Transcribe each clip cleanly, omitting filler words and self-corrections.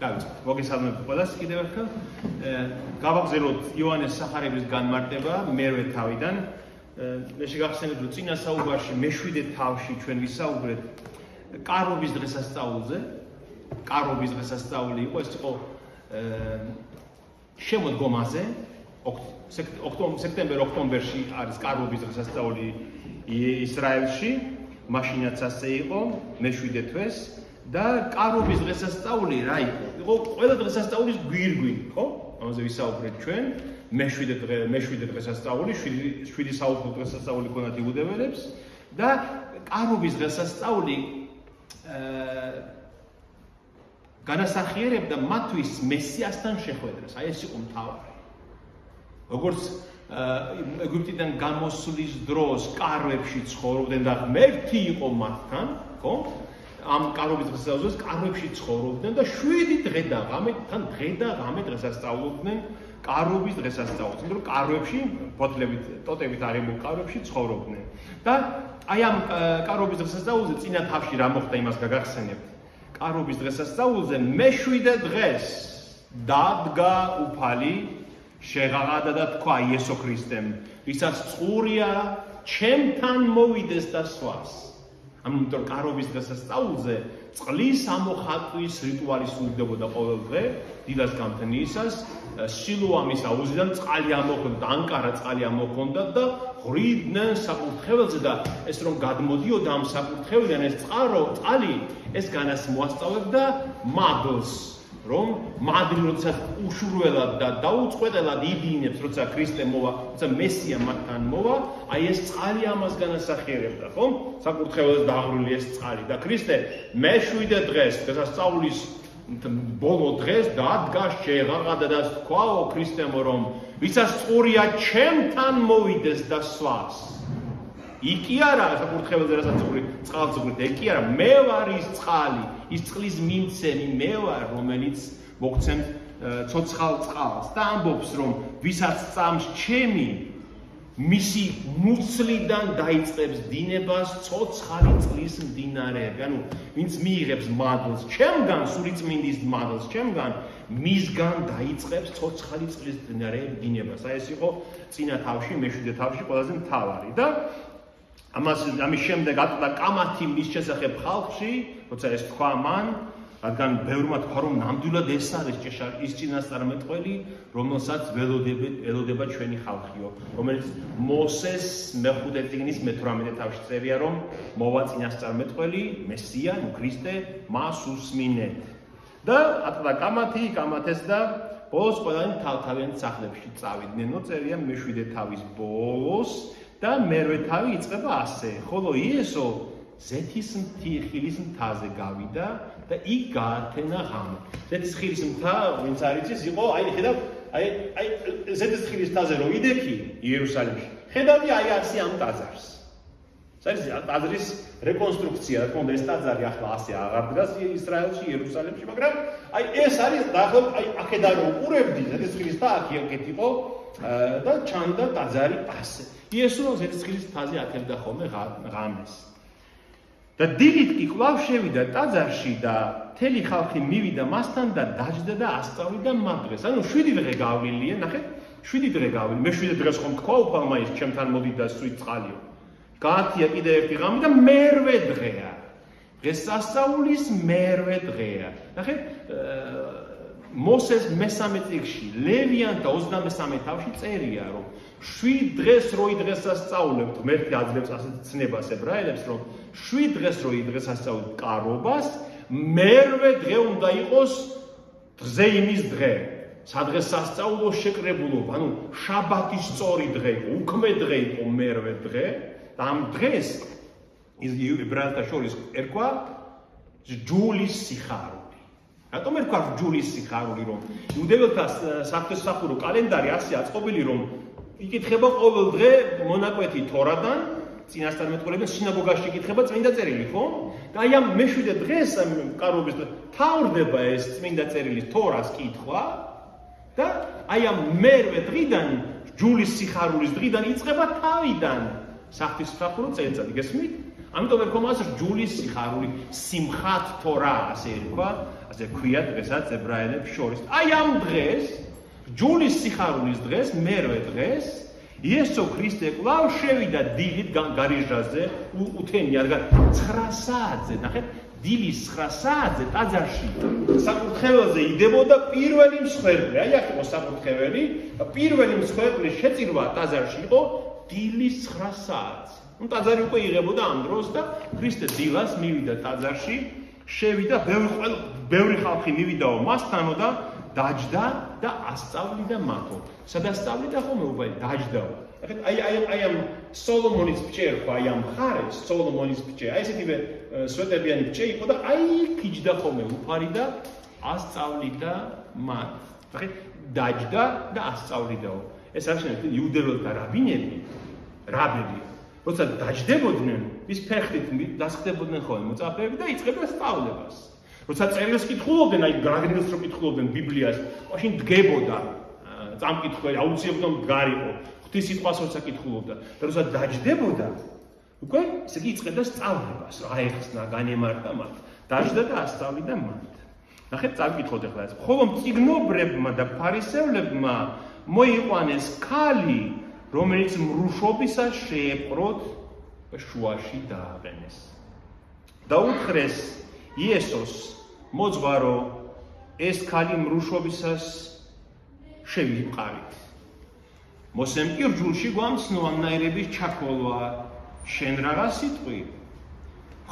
დავიწყოთ. მოგესალმებით ყველას კიდევ ერთხელ. გავაგზავნოთ იოანეს სახარებლის განმარტება მერვე თავიდან. მე შეგახსენებთ, რომ წინა საუბარში მეშვიდე თავში ჩვენ ვისაუბრეთ კარობის დღესასწაულზე. კარობის დღესასწაული იყო, ეს იყო შემოდგომაზე. სექტემბერ-ოქტომბერში არის კარობის დღესასწაული ისრაელში. მაშინაც ასე იყო, მეშვიდე თვეს და კარობის დღესასწაული რა იყო? იყო ყველა დღესასწაულის გვირგვინი, ხო? ამაზე ვისაუბრეთ ჩვენ. მეშვიდე დღესასწაული, 7 საუკუნე დღესასწაული ქონათ იუდეველებს და კარობის დღესასწაული განასახიერებდა მათთვის მესიასთან შეხვედრას. აი ეს იყო მთავარი. როგორც ეგვიპტიდან გამოსვლის დროს კარვებში ცხოვრობდნენ და ღმერთი იყო მათთან, ხო? ამ კარობის დღესასწაულს კარვებში ცხოვრობდნენ და 7 დღე და ღამე თან დღე და ღამე დღესასწაულობდნენ კარობის დღესასწაულს. იმიტომ რომ კარვებში, ფოთლებით, ტოტებით აღებულ კარვებში ცხოვრობდნენ. და აი ამ კარობის დღესასწაულზე წინა თავში რა მოხდა იმას გაგახსენებთ. კარობის დღესასწაულზე მეშვიდე დღეს დადგა უფალი შეღაღადა და თქვა იესო ქრისტემ, ვისაც წყურია ჩემთან მოვიდეს და სვას. ამიტომ კარობის დღესასწაულზე წყლის ამოხატვის რიტუალი სრულდებოდა ყოველ დღე, დილას გამთნიისას, სილოამის აუზიდან წყალი ამოხონდა, ანკარა წყალი ამოხონდა და ღვიდნენ საკურთხეველზე და ეს რომ გადმოდიოდა ამ საკურთხეველიდან ეს წყალი ეს განას მოასწავებდა მადლს. რომ მადლი როდესაც უშურველად და დაუწყვეტელად იდინებს, როცა ქრისტე მოვა, როცა მესია მათთან მოვა, აი ეს წყალი ამას განასახიერებდა, ხო? საკურთხეველზე დაღვრილი ეს წყალი და ქრისტე მეშვიდე დღეს, დღესასწაულის ბოლო დღეს დადგა შეღაღადა და თქვაო ქრისტემო, რომ ვისაც წყურია ჩემთან მოვიდეს და სვას. იქი არა საკურთხეველზე რასაც წყალწუხრით, იქი არა, მე ვარ ის წყალი, ის წყლის მიმცემი მე ვარ, რომელიც მოგცემთ ცოცხალ წყალს და ამბობს, რომ ვისაც წამს ჩემი, მისი მუცლიდან დაიწყებს დინებას ცოცხალი წყლის მდინარეები. ანუ ვინც მიიღებს მადლს ჩემგან, სულიწმინდის მადლს ჩემგან, მისგან დაიწყებს ცოცხალი წყლის მდინარეები დინებას. აი ეს იყო წინა თავში, მეშვიდე თავში ყველაზე მთავარი და ამის შემდეგ ატყდა კამათი მის შესახებ ხალხში, როცა ეს თქვა მან, რადგან ბევრმა თქვა, რომ ნამდვილად ეს არის ის წინასწარმეტყველი, რომელსაც ველოდება ჩვენი ხალხიო, რომელიც მოსეს მეხუთე წიგნის მე-18 თავში წერია, რომ მოვა წინასწარმეტყველი, მესია, ქრისტე, მას უსმინეთ. და ატყდა კამათეს და ბოლოს ყველანი თავთავიანთ სახლებში წავიდნენ. წერია მეშვიდე თავის ბოლოს და მერვე თავი იწყება ასე, ხოლო იესო ზეთის ხილის მთაზე გავიდა და იქ გაათენა ღამე. ზეთის ხილის მთა, ვინც არ იცის, იყო, აი ხედავ, აი ზეთის ხილის მთაზე რო იდექი იერუსალიმში. ხედავდი აი ასე ამ ტაძარს. ეს ტაძრის რეკონსტრუქცია, რა თქმა უნდა, ეს ტაძარი ახლა ასე აღარ დგას ისრაელში, იერუსალიმში, მაგრამ აი ეს არის დაახლოებით აი აქედან რო უყურებდი ზეთის ხილის მთა აქ იყო და ჩანდა ტაძარი ასე. იესო ზეთის ხილის მთაზე ათევდა ხოლმე ღამეს. და დილით კი კვლავ შევიდა ტაძარში და მთელი ხალხი მივიდა მასთან და დაჯდა და ასწავლიდა მათ დღეს. ანუ 7 დღე გავლილია, ნახეთ, 7 დღე გავლილი. მე-7 დღეს ხომ თქვა უფალმა ის ჩემთან მოდი და სვით წყალიო. გაათია კიდევ ერთი ღამე და მერვე დღეა. დღესასწაულის მერვე დღეა. ნახეთ, მოსეს მე-3 წიგნში, ლევიანთა 23 თავში წერია, რომ 7 დღეს რო დღესასწაულებთ, ღმერთი აძლევს ასეთ ცნებას ებრაელებს, რომ 7 დღეს რო დღესასწაულებთ კარობას, მერვე დღე უნდა იყოს დღეიმის დღე. სადღესასწაულო შეკრებულობა, ანუ შაბათის სწორი დღე იყო, უქმე დღე იყო მერვე დღე და ამ დღეს ებრაელთა შორის ერქვა ჯულის სიხარული. რატომ ერქვა ჯულის სიხარული, რომ იუდეველთა საღვთისმსახურო კალენდარი ასე აწყობილი, რომ იკითხება ყოველ დღე მონაკვეთი თორადან, წინასწარმეტყველებიდან სინაგოგაში იკითხება წმინდა წერილი, ხო? და აი ამ მე-7 დღეს კარობის თავდება ეს წმინდა წერილის თორას კითხვა და აი ამ მერვე დღიდან, ჯულის სიხარულის დღიდან იწყება თავიდან საღვთისმსახურო წელიწადი, გესმით? ამიტომ ერქვა რჯულის სიხარული, სიმხათ თორა, ასე ერქვა, ასე ქვია დღესაც ებრაელებს შორის. აი ამ დღეს, რჯულის სიხარულის დღეს, მერვე დღეს, იესო ქრისტე კვლავ შევიდა დილით გარიჟაზე, უთენი რადგან 9 საათზე, ნახეთ, დილის 9 საათზე ტაძარში საკურთხეველზე იდებოდა პირველი მსხვერპლი. აი აქ იყო საკურთხეველი, პირველი მსხვერპლის შეწირვა ტაძარში იყო დილის 9 საათზე. ტაძარი უკვე იღებოდა ამ დროს და ქრისტე დილას მივიდა ტაძარში, შევიდა, ბევრი ხალხი მივიდაო მასთანო და დაჯდა და ასწავლიდა მათო. სადასწავლიდა ხომ უკვე დაჯდაო. აი ამ სოლომონის ფჭე ერქვა, აი ამ ხარეს სოლომონის ფჭე. აი ესეთივე სვეტებიანი ფჭე იყო და აი ქიჯდა ხოლმე უფარი და ასწავლიდა მათ. დაჯდა და ასწავლიდაო. ეს არის იუდეველთა რაბინები, როცა დაჯდებოდნენ, ის ფეხით დასხდებოდნენ ხოლმე მოწაფეები და იწყებდნენ სწავლებას. როცა წერილს კითხულობდნენ, აი გრაგნილს რო კითხულობდნენ ბიბლიას, მაშინ დგებოდა წამკითხველი, აუცილებლად მდგარიყო, ღვთის სიტყვას როცა კითხულობდა და როცა დაჯდებოდა, უკვე ესე იგი იწყებდა სწავლებას, რა ეხსნა, განემართა მათ, დაჯდა და ასწავლიდა მათ. ნახეთ, წავკითხოთ ახლა ეს. ხოლო მწიგნობრებმა და ფარისევლებმა მოიყვანეს ქალი, რომელიც მრუშობისას შეეპყროთ და შუაში დააყენეს. დაუთხრეს იესოს, მოძღვარო, ეს ქალი მრუშობისას შევიპყარით. მოსემ კი რჯულში გვამცნო ამნაირების ჩაქოლვა, შენ რაღაც სიტყვი.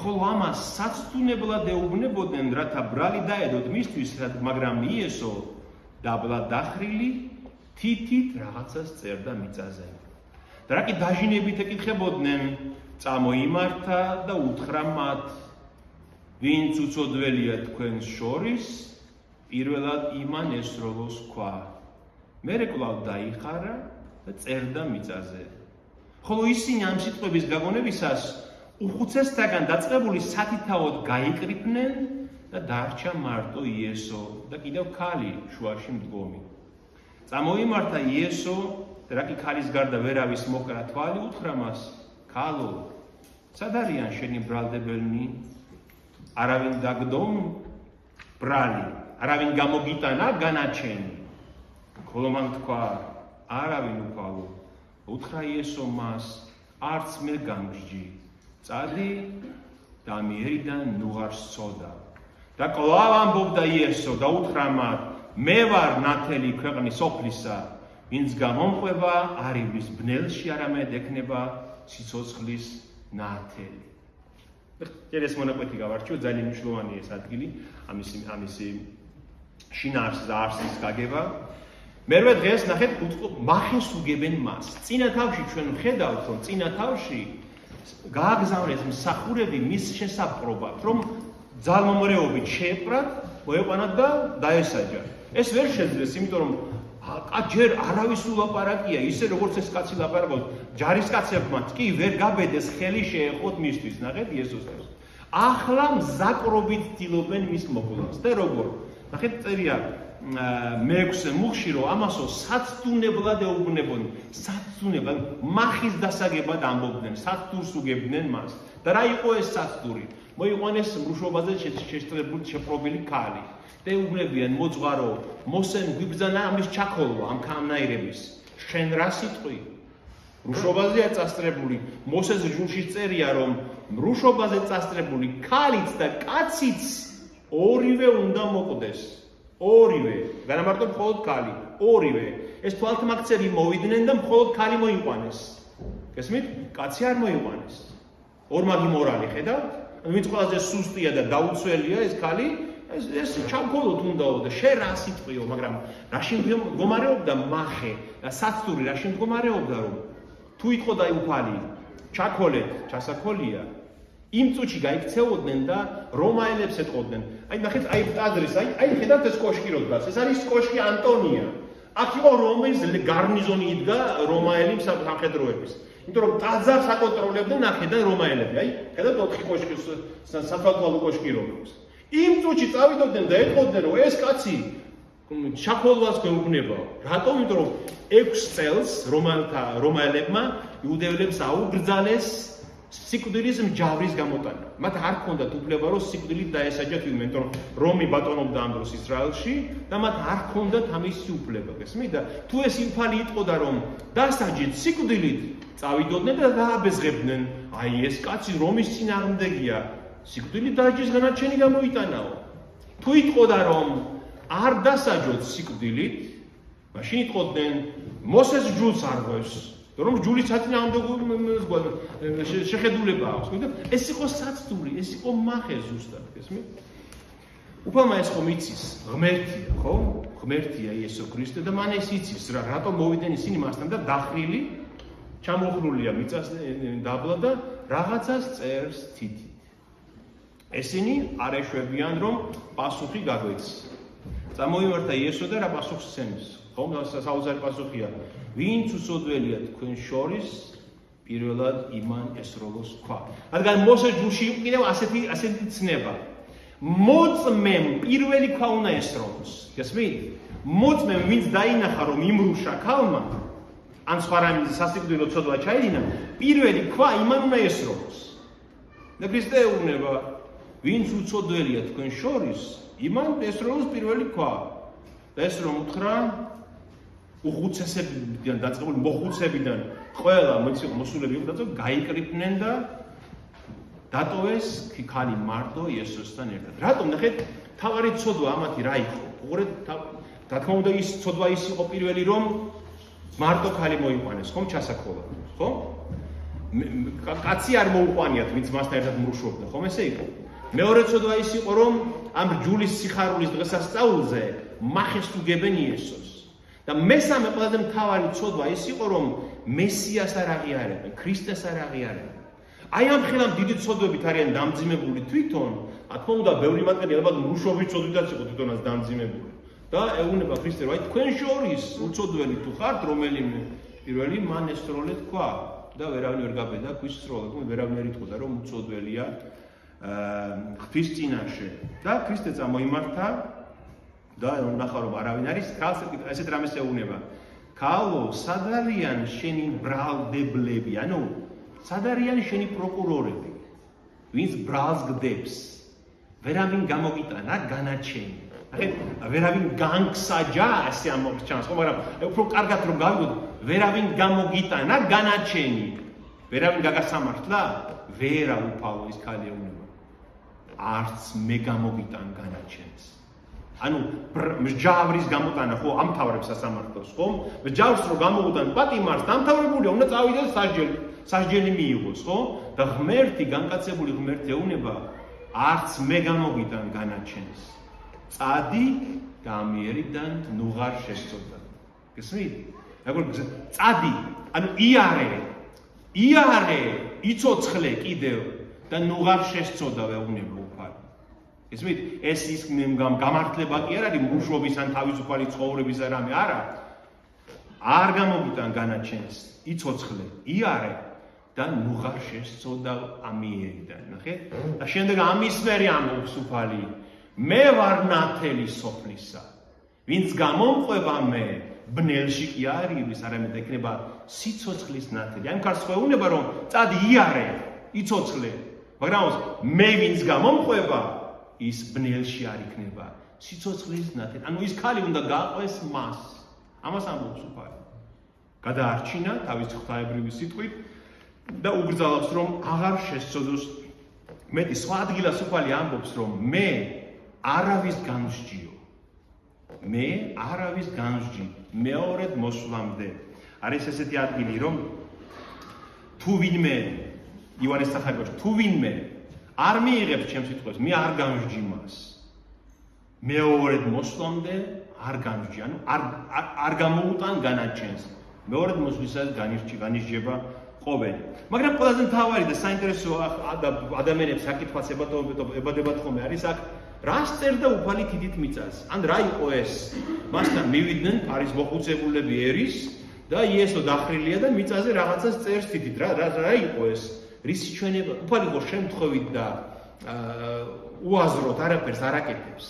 ხოლო ამას საცდუნებლად ეუბნებოდნენ, რათა ბრალი დაედოთ მისთვის, მაგრამ იესო დაბლა დახრილი თითით რაღაცას წერდა მიწაზე. და რა კი დაჟინებით ეკითხებოდნენ, წამოიმართა და უთხრა მათ, ვინც უცოდველია თქვენს შორის, პირველად იმან ესროლოს ქვა. მერე კვლავ დაიხარა და წერდა მიწაზე. ხოლო ისინი ამ სიტყვების გაგონებისას უხუცესთაგან დაწყებული სათითაოდ გაიკრიფნენ და დარჩა მარტო იესო და კიდევ ქალი შუაში მდგომი. წამოიმართა იესო და რა კი ქალის გარდა ვერავის მოკრა თვალი, უთხრა მას, ქალო, სად არიან შენი ბრალდებელნი? არავინ დაგდომ ბრალი, არავინ გამოგიტანა განაჩენი. ხოლო მან თქვა, არავინ უქალო. უთხრა იესო მას, არც მე გამგჯი, წადი და მიერიდან ნუღარ სწოდა. და კვლავ ამბობდა იესო და უთხრა მათ, მე ვარ ნათელი ქვეყნის სოფლისა, ვინც გამომყვება არ ივლის ბნელში, არამედ ექნება სიცოცხლის ნათელი. ეს მონაკვეთი გავარჩიო, ძალიან მნიშვნელოვანია ეს ადგილი, ამისი შინაარსის და არსის გაგება. მერვე დღეს ნახეთ, მახეს უგებენ მას. წინა თავში ჩვენ ვხედავთ, რომ წინა თავში გააგზავნეს მსახურები მის შესაპყრობად, რომ ძალმომრეობით შეეპრათ, მოეყვანათ და დაესაჯათ. ეს ვერ შეძლეს, იმიტომ რომ ჯერ არავის ულაპარაკია, ისე როგორც ეს კაცი ლაპარაკობს, ჯარისკაცებმაც კი ვერ გაბედეს ხელი შეეყოთ მისთვის, ნახეთ იესოსს. ახლა მზაკრობით ცდილობენ მის მოკვლას. და როგორ? ნახეთ წერია მე-6 მუხში, რომ ამასო საცდუნებლად ეუბნებოდნენ, საცდუნებლად, მახის დასაგებად ამბობდნენ, საცდურს უგებდნენ მას. და რა იყო ეს საცდური? მოიყვანეს მრუშობაზე შეშტრებული შეპყრობილი ქალი. და ეუბნებიან, მოძღვარო, მოსემ გვიბრძანა ამის ჩაქოლვა, ამ ქამნაირების. შენ რა სიტყვი? მრუშობაზეა წასწრებული. მოსეს რჯულში წერია, რომ მრუშობაზე წასწრებული ქალიც და კაციც ორივე უნდა მოკვდეს. ორივე, განამარტო მხოლოდ ქალი, ორივე. ეს თვალთმაქცევი მოვიდნენ და მხოლოდ ქალი მოიყვანეს. გესმით? კაცი არ მოიყვანეს. ორმაგი მორალი ხედავთ? ვინც ყველაზე სუსტია და დაუცველია ეს ქალი, ეს ჩამქოლოდ უნდაო და შენ რა სიტყვიო, მაგრამ რაში მდგომარეობდა მახე და საცდური რაში მდგომარეობდა, რომ თუ იტყოდა უფალი, ჩაქოლეთ, ჩასაქოლია, იმ წუთში გაიქცეოდნენ და რომაელებს ეტყოდნენ. აი ნახეთ, აი ტაძრის, აი ხედავთ ეს კოშკი რო დგას, ეს არის კოშკი ანტონია. აქ იყო რომის გარნიზონი იდგა რომაელი სამხედროების. იმიტომ რომ ტაძარს აკონტროლებდნენ აქედან რომაელები. აი, ხედავთ 4 კოშკი, სათვალთვალო კოშკი როგორც. იმ წუთში წავიდოდნენ და ეტყოდნენ, რომ ეს კაცი ჩაქოლვას გვეუბნება. რატომ? იმიტომ რომ 6 წელს რომაელებმა იუდეველებს აუბრძალეს სიკვდილის მჟავრის გამოტანა. მათ არ ჰქონდათ უფლება, რომ სიკვდილით დაესაჯათ ვინმე, იმიტომ რომ რომი ბატოობდა ამ დროს ისრაელში და მათ არ ჰქონდათ ამისი უფლება, გესმით? და თუ ეს იმფალი იტყოდა, რომ დასაჯეთ სიკვდილით, წავიდოდნენ და დააბეზღებდნენ. აი ეს კაცი რომის წინააღმდეგია, სიკვდილით დაჯის განაჩენი გამოიტანაო. თუ იტყოდა, რომ არ დასაჯოთ სიკვდილით, მაშინ იტყოდნენ მოსეს ჯულს არ ღვევს. რომ ჯულის საწინააღმდეგო შეხედულება აქვს, და ეს იყო საცდური, ეს იყო მახე ზუსტად, გესმით? უფალმა ეს ხომ იცის, ღმერთია, ხო? ღმერთია იესო ქრისტე და მან ეს იცის, რატომ მოვიდნენ ისინი მასთან და დახრილი, ჩამოხრულია მიწას დაბლა და რაღაცას წერს თითით. ესენი არ ეშვებიან, რომ პასუხი გაგვეცეს. წამოვიმართა იესო და რა პასუხს სცემს? ხომ საოცარი პასუხია. ვინც უცოდველია თქვენ შორის, პირველად იმან ესროლოს ქვა. რადგან მოსეს ჯულში იყო კიდევ ასეთი ცნება. მოწმემ პირველი ქვა უნდა ესროლოს. გესმით? მოწმემ ვინც დაინახა რომ იმრუშა ქალმა, ან სხვა რამე სასიკვდილო ცოდვა ჩაედინა, პირველი ქვა იმან უნდა ესროლოს. და ქრისტე ეუბნება, ვინც უცოდველია თქვენ შორის, იმან ესროლოს პირველი ქვა. და ეს რომ უთხრა უხუცესებიდან დაწყებული მოხუცებიდან ყველა მოსულები იყო და გაიკრიფნენ და დატოვეს ქალი მარტო იესოსთან ერთად. რატომ? ნახეთ, თავარი ცოდვა ამათი რა იყო? უყურეთ, რა თქმა უნდა ის ცოდვა ის იყო პირველი, რომ მარტო ქალი მოიყვანეს, ხომ ჩასაქოლად, ხო? კაცი არ მოუყვანიათ, ვინც მასთან ერთად მრუშობდა, ხომ ესე იყო? მეორე ცოდვა ის იყო, რომ ამ ჯულის სიხარულის დღესასწაულზე მახეს უგებენ იესოს. და მესამე ყველაზე მთავარი ცოდვა ის იყო, რომ მესიას არ აღიარებენ, ქრისტეს არ აღიარებენ. აი ამ ხელამ დიდი ცოდვებით არიან დამძიმებული თვითონ, რა თქმა უნდა, ბევრი მათგანი ალბათ მრუშობის ცოდვითაც იყო თვითონაც დამძიმებული. და ეუბნება ქრისტე, რომ აი თქვენ შორის უცოდველი თუ ხართ, რომელიმე პირველი მან ესროლე თქვა და ვერავინ ვერ გაბედა ქვის სროლა, ვერავინ ვერ იტყოდა, რომ უცოდველია ღვთის წინაშე. და ქრისტე წამოიმართა და ნახა რომ არავინ არის, ქალს ესეთ რამეს ეუბნება. ქალო, სად არიან შენი ბრალდებლები? ანუ სად არიან შენი პროკურორები? ვინც ბრალს გდებს? ვერავინ გამოგიტანა განაჩენი. ნახეთ, ვერავინ განგსაჯა, ესე ამოჩანს, ხო, მაგრამ უფრო კარგად რომ გავიგოთ, ვერავინ გამოგიტანა განაჩენი. ვერავინ გაგასამართლა? ვერა უფალო ის ქალი ეუბნება. არც მე გამოგიტან განაჩენს. ანუ მსჯავრის გამოტანა ხო ამთავრებს სასამართლოს, ხო? მსჯავრს რო გამოუტან პატიმარს, დამთავრებულია, უნდა წავიდეს სასჯელი მიიღოს, ხო? და ღმერთი, განკაცებული ღმერთი ეუბნება, არც მე გამოგიტან განაჩენს. წადი და ამიერიდან ნუღარ შესწოდა. გესმით? როგორ წადი, ანუ იარე, იცოცხლე კიდევ და ნუღარ შესწოდა ეუბნება უფალი. გესმით? ეს ის გამართლება კი არ არის მრუშობის ან თავისუფალი ცხოვრების რამე, არა. არ გამოგიტან განაჩენს, იცოცხლე, იარე და ნუღარ შესწოდა ამიერიდან. ნახეთ? და შემდეგ ამის მერე ამბობს უფალი, მე ვარ ნათელი სოფლისა. ვინც გამომყვება მე, ბნელში კი არ ივლის, არამედ ექნება სიცოცხლის ნათელი. ამ ქარს ხვეუნება რომ წადი იარე, იცოცხლე, მაგრამ მე ვინც გამომყვება, ის ბნელში არ იქნება, სიცოცხლის ნათელი. ანუ ის ქალი უნდა გაყვეს მას. ამას ამბობს უფალი. გადაარჩინა თავის ღვთაებრივი სიტყვით და უბრძალავს რომ აღარ შესწოდოს. მეტი სხვა ადგილას უფალი ამბობს რომ მე არავის განსჯიო. მე არავის განსჯი მეორედ მოსვლამდე. არის ესეთი ადგილი რომ თუ ვინმე ივანეს სახარებაში თუ ვინმე არ მიიღებს ჩემს სიტყვას, მე არ განსჯი მას. მეორედ მოსვლამდე არ განსჯი, ანუ არ გამოუტან განაჩენს. მეორედ მოსვლისას განისჯება ყოველი. მაგრამ ყველაზე მთავარი და საინტერესო ადამიანებს საკითხაც ებადებათ ხოლმე არის აქ რას წერდა უფალი თითით მიწას? ან რა იყო ეს? მასთან მივიდნენ არის მოხუცებულები ერის და იესო დახრილია და მიწაზე რაღაცას წერს თითით. რა იყო ეს? რის ჩვენება? უფალი ხო შემთხვევით და უაზროდ არაფერს არ აკეთებს.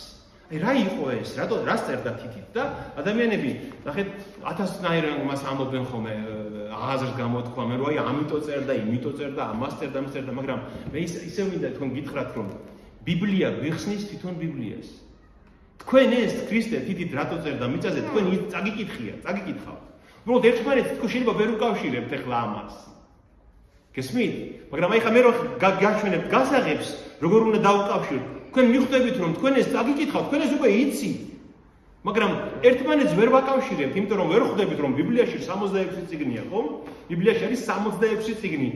რა იყო ეს? რას წერდა თითით და ადამიანები, ნახეთ, 1000-ნაირად მას ამბობენ ხოლმე აღაზრს გამოთქვამენ, რომ აი ამიტომ წერდა, იმიტომ წერდა, ამას წერდა, მაგრამ მე ისე მინდა თქვენ გითხრათ, რომ ბიბლია ვიხსნის თვითონ ბიბლიას. თქვენ ეს ქრისტე თითით რატო წერდა მიწაზე, თქვენ წაგიკითხავთ. უბრალოდ ერთმანეთს თქვენ შეიძლება ვერ უკავშირებთ ახლა ამას. გესმით? მაგრამ აი ხა მე რო გაჩვენებთ გასაღებს, როგორ უნდა დაუკავშიროთ. თქვენ მიხვდებით რომ თქვენ ეს წაგიკითხავთ, თქვენ ეს უკვე იცით. მაგრამ ერთმანეთს ვერ ვაკავშირებთ, იმიტომ რომ ვერ ხვდებით რომ ბიბლიაში 66 წიგნია, ხო? ბიბლიაში არის 66 წიგნი.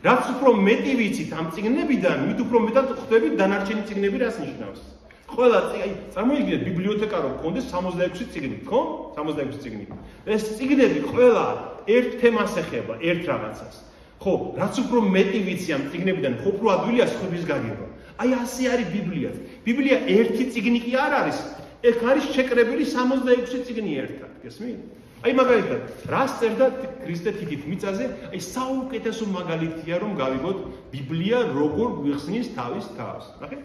რაც უფრო მეტი ვიცით ამ წიგნებიდან, მით უფრო მეტად ხვდებით დანარჩენი წიგნები რას ნიშნავს. ყველა აი წარმოიდგინეთ ბიბლიოთეკა რომ გქონდეს 66 წიგნი, ხო? 66 წიგნი. ეს წიგნები ყველა ერთ თემას ეხება, ერთ რაღაცას. ხო, რაც უფრო მეტი ვიცი ამ წიგნებიდან, ხო უფრო ადვილია სხვების გაგება. აი ასე არის ბიბლია. ბიბლია ერთი წიგნი კი არ არის. ეს არის შეკრებილი 66 წიგნი ერთად, გესმით? აი მაგალითად, რას წერდა ქრისტე თითით მიწაზე? აი საუკეთესო მაგალითია რომ გავიგოთ ბიბლია როგორ გვიხსნის თავის თავს. ნახეთ?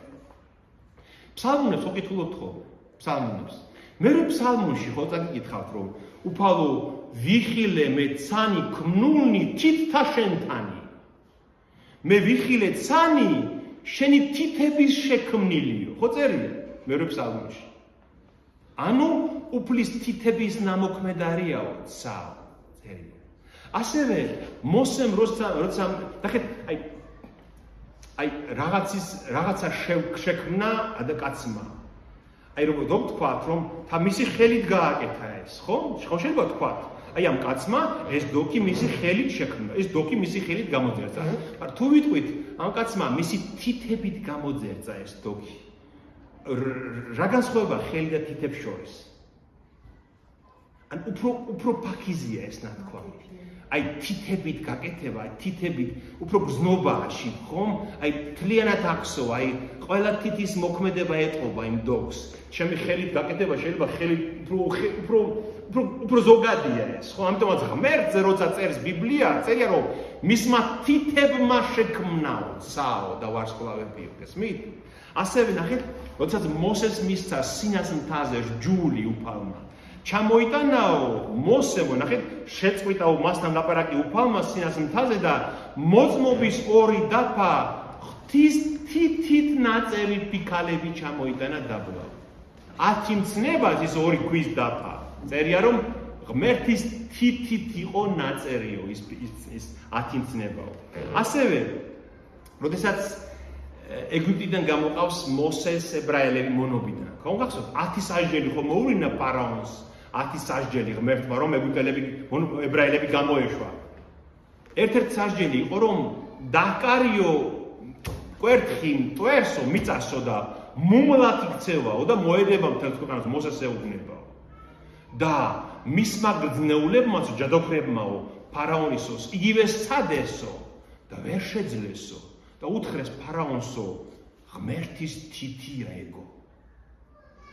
ფსალმუნებს ვკითხულობთ ხოლმე, ფსალმუნებს. მე ფსალმუნში ხო წაგიკითხავთ რომ უფალო ვიხილე მე ცანი ქმნულნი თითთა შენთანი. მე ვიხილე ცანი შენი თითების შექმნილიო. ხო წერია მე ფსალმუნში. ანუ უფლის თითების ნამოქმედარიაო ცა წერია. ასევე მოსემ როცა ნახეთ აი რაღაცა შექმნა და კაცმა. აი როგორ ვთქვათ რომ თა მისი ხელით გააკეთა ეს, ხო? შეიძლება ვთქვათ. აი ამ კაცმა ეს დოკი მისი ხელით შექმნა, ეს დოკი მისი ხელით გამოძერწა. მაგრამ თუ ვიტყვით ამ კაცმა მისი თითებით გამოძერწა ეს დოკი. რა განსხვავება ხელი და თითებს შორის? ან უფრო ფაქიზია ეს ნათქვამი. აი თითებით გაკეთება, თითებით უფრო გზნობაში, ხომ? აი თლიანად აქსო, აი ყველა თითის მოქმედება ეტყობა იმ დოგს. ჩემი ხელით გაკეთება შეიძლება ხელი უფრო ზოგადია ეს, ხო? ამიტომაც ღმერთზე როცა წერს ბიბლია, წერია რომ მისმა თითებმა შექმნაო საო და ვარსკვლავებიო, გესმით? ასევე ნახეთ, როდესაც მოსეს მისცა სინას მთაზე რჯული უფალმა. ჩამოიტანაო მოსემო, ნახეთ, შეწყვიტაო მასთან ლაპარაკი უფალმა სინას მთაზე და მოწმობის ორი დაფა ღვთის თითით ნაწერი ფიქალები ჩამოიტანა დაბლა. 10 მცნებას ის ორი ქვის დაფა. წერია რომ ღმერთის თითით იყო ნაწერიო ის 10 მცნებაო. ასევე, როდესაც ეგვიპტიდან გამოყავს მოსეს ებრაელები მონობიდან. ხო გახსოვთ 10 სასჯელი ხო მოუვლინა ფარაონს 10 სასჯელი ღმერთმა რომ ებრაელები გამოეშვა. ერთ-ერთი სასჯელი იყო რომ დაკარიო კვერთხი მტვერსო მიწასო და მუმლად იქცევაო და მოედება მთელ ქვეყანას მოსეს ეუბნებაო. და მისმა გრძნეულებმაც ჯადოქრებმაო ფარაონისოს იგივე სადესო და ვერ შეძლესო. და უთხრეს ფარაონსო ღმერთის თითია ეგო.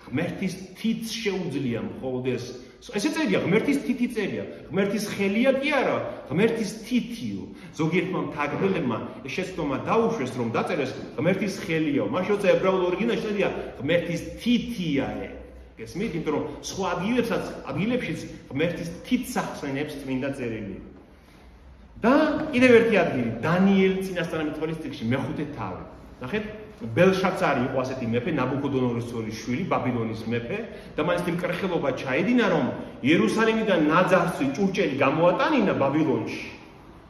ღმერთის თითს შეუძლია მხოლოდ ესე წერია ღმერთის თითი წერია. ღმერთის ხელია კი არა, ღმერთის თითიო. ზოგიერთმა მთაგველებმა ეს შეცდომა დაუშვეს რომ დაწერეს ღმერთის ხელიაო. მაშინ როცა ებრაულ ორიგინალში წერია ღმერთის თითია ეგ. გესმით? იმიტომ რომ სხვა ადგილებშიც ღმერთის თითს ახსენებს წმინდა წერილი. და კიდევ ერთი ადგილი დანიელ წინასწარმეტყველის წიგნში მეხუთე თავი. ნახეთ, ბელშაცარი იყო ასეთი მეფე, ნაბუქოდონორის ძველი შვილი, ბაბილონის მეფე და მან ისეთი მკრხელობა ჩაედინა, რომ იერუსალიმიდან ნაძარცი ჭურჭელი გამოატანინა ბაბილონში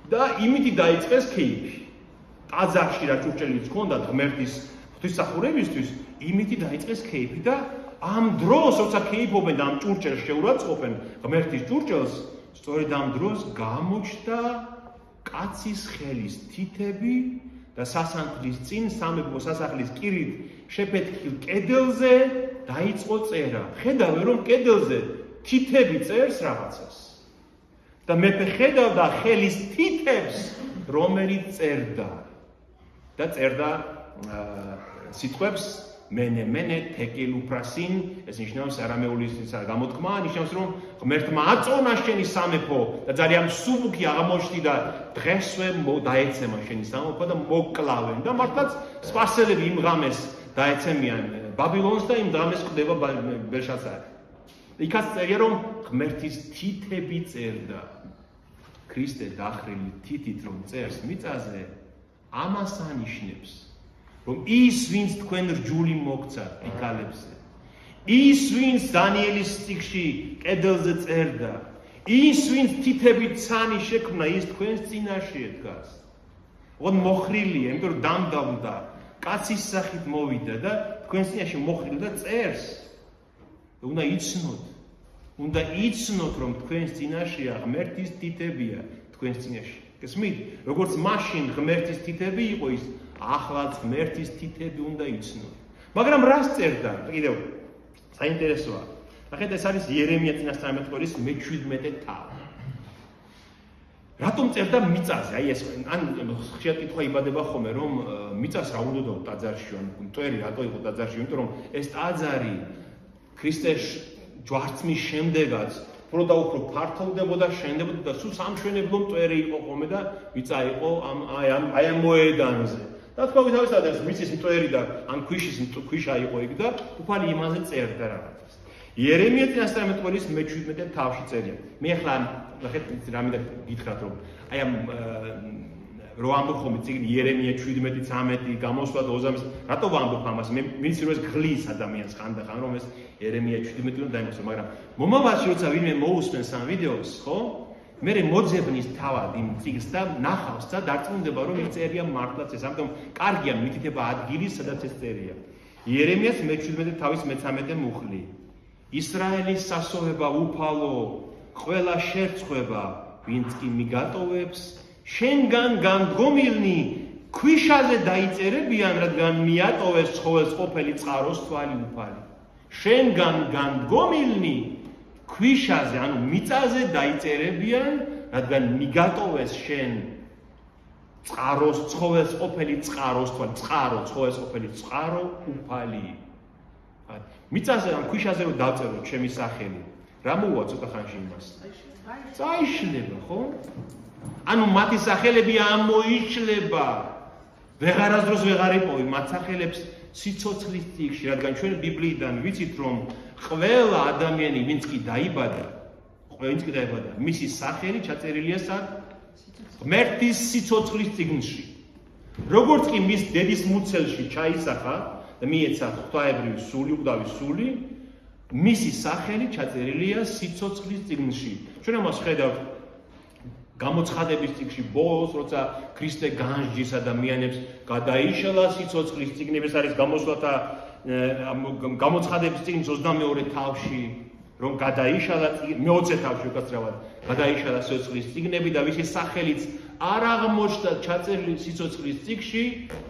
და იმითი დაიწყეს ქეიფი. ტაძარში რა ჭურჭელიც ჰქონდა ღმერთის ღვთისმსახურებისთვის, იმითი დაიწყეს ქეიფი და ამ დროს, როცა ქეიფობენ და ამ ჭურჭელს შეურაცხყოფენ ღმერთის ჭურჭელს, სწორედ ამ დროს გამოჩნდა კაცის ხელის თითები და სასანთლის წინ სამეფო სასახლის კირით შეფეთქილ კედელზე დაიწყო წერა. ხედავენ რომ კედელზე თითები წერს რაღაცას. და მეფე ხედავდა ხელის თითებს, რომელიც წერდა. და წერდა სიტყვებს მენე თეკილ უფრასინ, ეს ნიშნავს არამეულის გამოთქმა, ნიშნავს რომ ღმერთმა აწონა შენი სამეფო და ძალიან მსუბუქი აღმოჩნდი და დღესვე დაეცემა შენი სამეფო და მოკლავენ და მართლაც სპარსელები იმ ღამეს დაეცემიან ბაბილონს და იმ დღეს ხდება ბელშაცარი. იქაც წერია რომ ღმერთის თითები წერდა. ქრისტე დახრილი თითით რომ წერს მიწაზე, ამას ანიშნებს, რომ ის ვინც თქვენ რჯული მოგცა პიკალებზე, ის ვინც დანიელის სტიქში კედელზე წერდა, ის ვინც თითებით ცანი შექმნა, ის თქვენს წინაშეა დგას. ოღონდ მოხრილია, იმიტომ რომ დამდავდა, კაცის სახით მოვიდა და თქვენს წინაშე მოხრილი და წერს. უნდა იცნოთ, რომ თქვენს წინაშეა ღმერთის თითებია თქვენს წინაშე. გესმით? როგორც მაშინ ღმერთის თითები იყო, ის ახლაც ღმერთის თითები უნდა იცნოთ. მაგრამ რას წერდა? კიდევ საინტერესოა. ნახეთ, ეს არის იერემია წინასწარმეტყველის მე-17 თავი. რატომ წერდა მიწაზე? აი ეს ან ხშირად კითხვა იბადება ხოლმე, რომ მიწას რა უნდა ტაძარში, ან მტვერი რატო იყო ტაძარში? იმიტომ რომ ეს ტაძარი ქრისტეს ჯვარცმის შემდეგაც უფრო და უფრო ფართოვდებოდა, შენდებოდა და სულ სამშვენებლო მტვერი იყო ხოლმე და მიწა იყო აი ამ მოედანზე. და თქვა თავისთავად ეს მიწის მტვერი და ან ქვიშა იყო იქ და უფალი იმაზე წერდა რაღაცას. იერემია წინასწარმეტყველის მე-17 თავში წერია. მე ახლა ნახეთ რამე გითხრათ რომ აი ამ რო ამბობ ხოლმე წიგნი იერემია 17-13 გამოსვლა და 20 რატო ვამბობ ამას? მე ვიცი რომ ეს გლის ადამიანს ხანდახან რომ ეს იერემია 17 უნდა დაიმოწმო, მაგრამ მომავალში როცა ვინმე მოусმენს ამ ვიდეოს, ხო? მე მოძებნის თავად იმ წიგნს და ნახავს და დარწმუნდება რომ ის წერია მართლაც ეს. ამიტომ კარგია მითითება ადგილის, სადაც ეს წერია. იერემიას მე-17 თავის მე-13 მუხლი. ისრაელის სასოვება უფალო, ყველა შერცხვება, ვინც კი მიგატოვებს, შენგან განდგომილნი ქვიშაზე დაიწერებიან, რადგან მიატოვეს ცხოველს ყოფილი წყაროს თვალი უფალი. შენგან განდგომილნი ქვიშაზე, ანუ მიწაზე დაიწერებიან, რადგან მიგატოვეს შენ წყაროს ცხოველს ყოფილი წყაროს თვალი, ცხოველს ყოფილი წყარო უფალი. მიწაზე ან ქვიშაზე რომ დავწეროთ ჩემი სახელი, რა მოვა ცოტა ხანში იმას? წაიშლება, ხო? ანუ მათი სახელები ამოიშლება. ვეღარასდროს ვეღარ იპოვი მათ სახელებს სიცოცხლის წიგნში, რადგან ჩვენ ბიბლიიდან ვიცით რომ ყველა ადამიანი, ვინც კი დაიბადა, მისი სახელი ჩაწერილია ღმერთის სიცოცხლის წიგნში. როგორც კი მის დედის მუცელში ჩაისახა და მიეცა ღვთაებრივი სული, უგდავი სული, მისი სახელი ჩაწერილია სიცოცხლის წიგნში. ჩვენ ამას ხედავთ გამოცხადების წიგნში ბოლოს, როცა ქრისტე განსჯის ადამიანებს, გადაიშალა სიცოცხლის წიგნები, ეს არის გამოსვლათა გამოცხადების წიგნის 22 თავში, რომ გადაიშალა მე-20 თავში უკაცრავად, გადაიშალა სიცოცხლის წიგნები და ვისი სახელიც არ აღმოჩნდა ჩაწერილი სიცოცხლის წიგნში,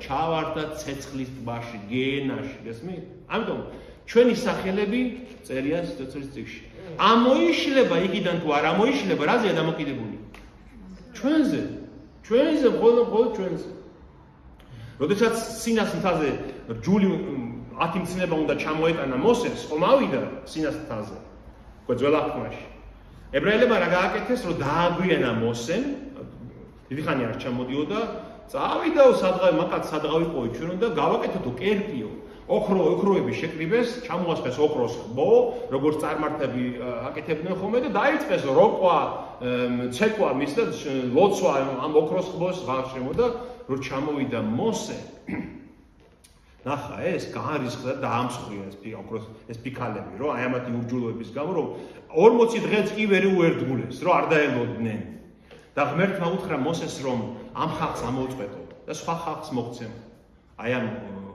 ჩავარდა ცეცხლის ტბაში, გენაში, გესმით? ამიტომ ჩვენი სახელები წერია სიცოცხლის წიგნში. ამოიშლება იქიდან თუ არ ამოიშლება, რაზეა დამოკიდებული? ჩვენზე, მხოლოდ ჩვენზე. როდესაც სინას მთაზე რჯული 10 მცნება უნდა ჩამოეტანა მოსეს, ხომ ავიდა სინას მთაზე. ძველ აღთქმაში. ებრაელებმა რა გააკეთეს, რომ დააგვიანა მოსემ, დიდი ხანი არ ჩამოდიოდა, წავიდაო სადღავი, მაგათ სადღავი ყოი ჩვენ და გავაკეთეთო კერპიო. ოქროები შეკრიბეს, ჩამოასხეს ოქროს ხბო, როგორც წარმართები აკეთებდნენ ხოლმე და დაიწყეს როკვა, ცეკვა მის და ლოცვა ამ ოქროს ხბოს ღარშემო და რო ჩამოვიდა მოსე. ნახა ეს გაარისხდა და ამსხვრია ეს პიკალები, რომ აი ამათი ურჯულოების გამო რომ 40 დღეც კი ვერ უერთგულეს, რომ არ დაელოდნენ. და ღმერთმა უთხრა მოსეს რომ ამ ხალხს ამოუწყვეტო და სხვა ხალხს მოგცემ. აი ამ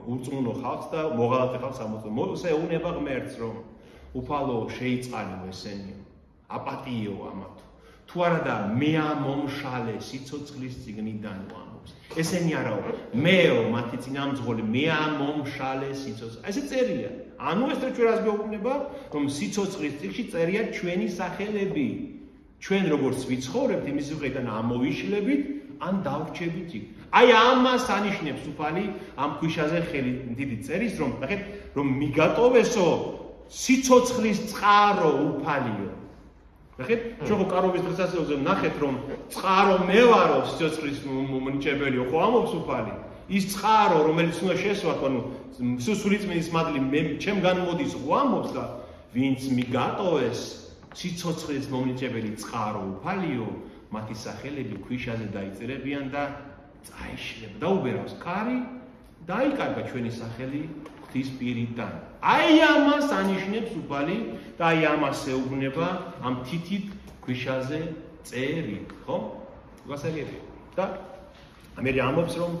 ურწმუნო ხალხს და მოღალატე ხალხს ამოწმო. მოსე უნება ღმერთს რომ უფალო შეიწყალო ესენი. აპატიო ამათ. თუ არა და მე ამომშალე სიცოცხლის წიგნიდან ვამბობს. ესენი არაო, მეო მათი წინამძღოლი, მე ამომშალე სიცოცხლის. ესე წერია. ანუ ეს ჩვენ რას გვეუბნება, რომ სიცოცხლის წიგნში წერია ჩვენი სახელები. ჩვენ როგორც ვიცხოვრებთ, იმის მხრიდან ამოვიშლებით, ან დავრჩებით იქ. აი ამას ანიშნებს უფალი ამ ქვიშაზე ხელი დიდი წერის, რომ ნახეთ, რომ მიგატოვესო სიცოცხლის წყარო უფალიო. ნახეთ, ჩვენ ხო კარობის დღესასწაულზე ნახეთ, რომ წყარო მე ვარო სიცოცხლის მომნიჭებელიო, ხო ამობს უფალი. ის წყარო, რომელიც უნდა შესვათ, ანუ სულიწმინდის მადლი ჩემგან მოდის ღვამობს და ვინც მიგატოვეს სიცოცხლის მომნიჭებელი წყარო უფალიო, მათი სახელები ქვიშაზე დაიწერებიან და წაიშლება. დაუბერავს კარი, დაიკარგა ჩვენი სახელი ღვთის პირიდან. აი ამას ანიშნებს უფალი და აი ამას ეუბნება ამ თითით ქვიშაზე წერი, ხო? გასაგებია. და მე ამბობს რომ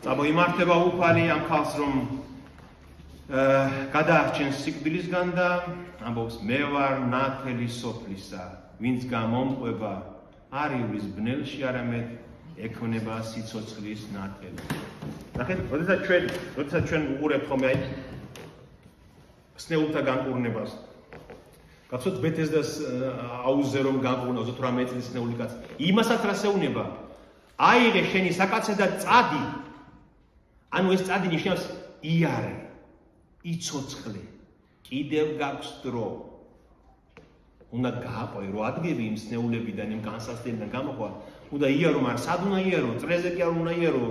წამოიმართება უფალი ამ ქალს რომ გადაარჩენს სიკვდილისგან და ამბობს მე ვარ ნათელი სოფლისა, ვინც გამომყვება არ ივლის ბნელში, არამედ ექნება სიცოცხლის ნათელი. ნახეთ, როდესაც ჩვენ უყურებთ ხოლმე აი სნეულთა განკურნებას. გახსოვთ ბეთესდას აუზზე რომ განკურნა 28 წლის სნეული კაცი. იმასაც რას ეუბნება? აიღე შენი საკაცე და წადი. ანუ ეს წადი ნიშნავს იარე, იცოცხლე, კიდევ გაქვს დრო. უნდა გააყვე, რომ ადგები იმ სნეულებიდან, იმ განსასწრებიდან გამოყვა, უნდა იარო, მაგრამ სად უნდა იარო? წრეზე კი არ უნდა იარო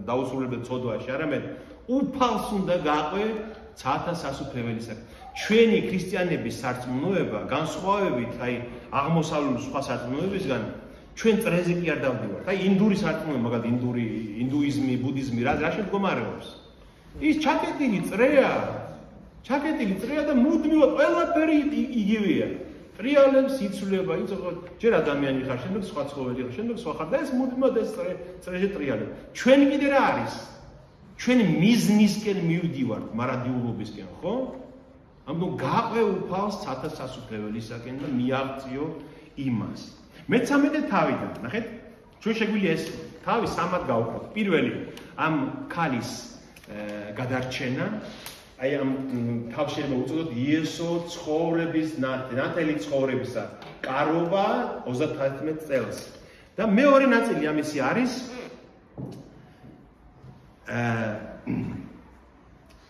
დაუსრულებელ ცოდვაში, არამედ უფალს უნდა გააყვე ცათა სასუფეველისაგან. ჩვენი ქრისტიანების სარწმუნოება განსხვავებით აი აღმოსავლური სხვა სარწმუნოებისგან ჩვენ წრეზე კი არ დავდივართ. აი ინდური სარწმუნოება, მაგალითად ინდუიზმი, ბუდიზმი რა შემდგომარეობს. ის ჩაკეტილი წრეა და მუდმივად ყველაფერი იგივეა. ტრიალებს იცვლება, იცოცხლება, ჯერ ადამიანი ხარ, შემდეგ სხვა ცხოველი ხარ, შემდეგ სხვა ხარ და ეს მუდმივად ეს წრეზე ტრიალებს. ჩვენ კიდე რა არის? ჩვენ მიზნისკენ მივდივართ, მარადიულობისკენ, ხო? ამიტომ გააყვე უფალს ცათა სასუფეველისაკენ და მიაღწიო იმას. მე-13 თავიდან, ნახეთ, ჩვენ შეგვიძლია ეს თავი სამად გავუყოთ. პირველი ამ ქალის გადარჩენა, აი ამ თავს შეიძლება უწოდოთ იესო ცხოვრების ნათელი ცხოვრებისა კარობა 31 წელს. და მეორე ნაწილი ამისი არის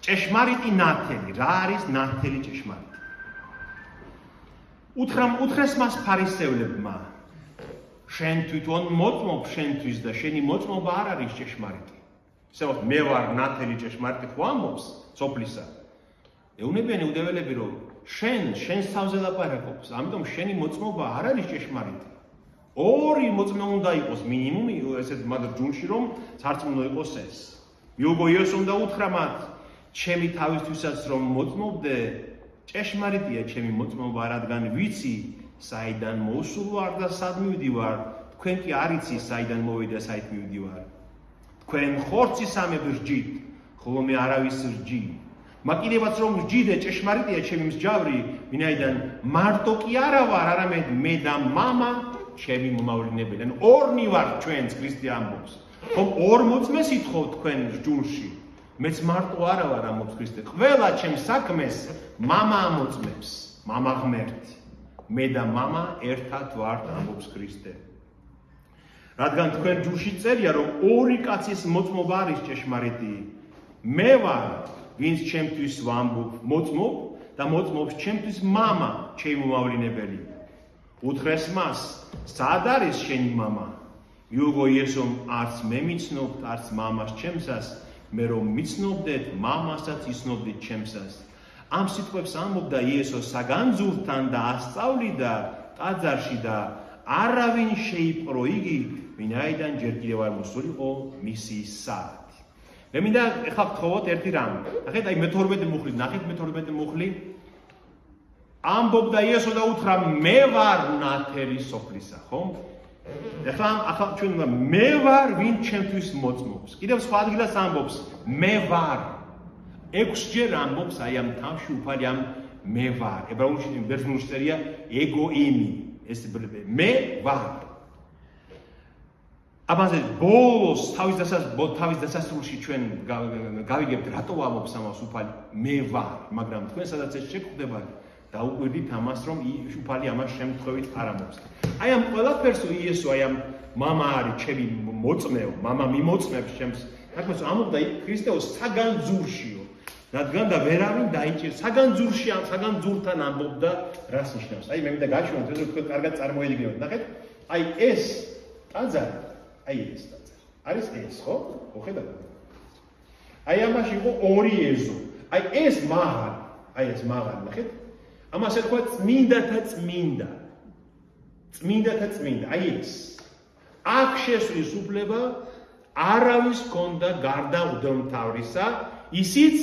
ჭეშმარიტი ნათელი. რა არის ნათელი ჭეშმარიტი? უთხრეს მას ფარისევლებმა, შენ თვითონ მოწმობ შენთვის და შენი მოწმობა არ არის ჭეშმარიტი. ისევ მე ვარ ნათელი ჭეშმარიტი ხო ამბობს სოფლისა. ეუბნებიან იუდეველები რომ შენს თავზე ლაპარაკობს, ამიტომ შენი მოწმობა არ არის ჭეშმარიტი. ორი მოწმე უნდა იყოს მინიმუმი ესეთ მათ ჯულში რომ სარწმუნო იყოს ეს. მიუგო იესომ და უთხრა მათ, ჩემი თავისთვისაც რომ მოწმობდე, ჭეშმარიტია ჩემი მოწმობა, რადგან ვიცი საიდან მოსულ ვარ და სად მივდივარ, თქვენ კი არ იცით საიდან მოვედი და საით მივდივარ. თქვენ ხორცისამებ რჯით, ხოლო მე არავის რჯი. მაგიდევაც რომ რჯიდე ჭეშმარიტია ჩემი მსჯავრი, ვინაიდან მარტო კი არა ვარ, არამედ მე და მამა ჩემი მომავლინებელი. ანუ ორნი ვარ ჩვენს ქრისტე ამბობს. ხომ ორ მოწმეს ითხოვთ თქვენ ჯულში. მეც მარტო არა ვარ ამბობს ქრისტე. ყველა ჩემს საქმეს მამა ამოწმებს, მამა ღმერთი. მე და მამა ერთად ვართ ამბობს ქრისტე. რადგან თქვენ ჯულში წერია რომ ორი კაცის მოწმობა არის ჭეშმარიტი. მე ვარ ვინც ჩემთვის ვამბობ, მოწმობ და მოწმობს ჩემთვის მამა, ჩემი მომავლინებელი. უთხრეს მას, სად არის შენი მამა? მიუგო იესომ, არც მე მიცნობთ, არც მამას ჩემსას, მე რომ მიცნობდეთ, მამასაც იცნობდით ჩემსას. ამ სიტყვებს ამბობდა იესო საგანძურთან და ასწავლიდა ტაძარში და არავინ შეიპყრო იგი, ვინაიდან ჯერ კიდევ არ მოსულიყო მისი საათი. მე მინდა ეხლა გთხოვოთ ერთი რამ. ნახეთ, აი მე-12 მუხლი, ნახეთ მე-12 მუხლი. ამბობდა იესო და უთხრა, მე ვარ ნათელი სოფლისა, ხო? ახლა ჩვენ მე ვარ ვინ ჩემთვის მოწმობს. კიდევ სხვა ადგილას ამბობს, მე ვარ. 6 ჯერ ამბობს აი ამ თავში უფალი ამ მე ვარ. ებრაულში ბერძნულში წერია ego imi. ეს მე ვარ. ამაზე ბოლოს თავის დასასრულში ჩვენ გავიგებთ რატო ამბობს ამას უფალი მე ვარ, მაგრამ თქვენ სადაც ეს შეგხვდება დაუკვირდით ამას რომ უფალი ამას შემთხვევით არ ამბობს. აი ამ ყველაფერს იესო აი ამ მამა არის ჩემი მოწმეო, მამა მიმოწმებს ჩემს თქმას ამბობდა ქრისტეოს საგანძურშიო. რადგან და ვერავინ დაიჭირს საგანძურში ამ საგანძურთან ამბობდა რას ნიშნავს. აი მე მინდა გაჩვენოთ ეს რომ თქვენ კარგად წარმოედგინოთ. ნახეთ, აი ეს ტაძარი, აი ეს ტაძარი. არის ეს, ხო? მოხედავთ. აი ამაში იყო ორი ეზო. აი ეს მაღალი, ნახეთ? ამას ერქვა წმინდათა წმინდა. წმინდათა წმინდა, აი ეს. აქ შესვლის უფლება არავის ჰქონდა გარდა მღვდელმთავრისა, ისიც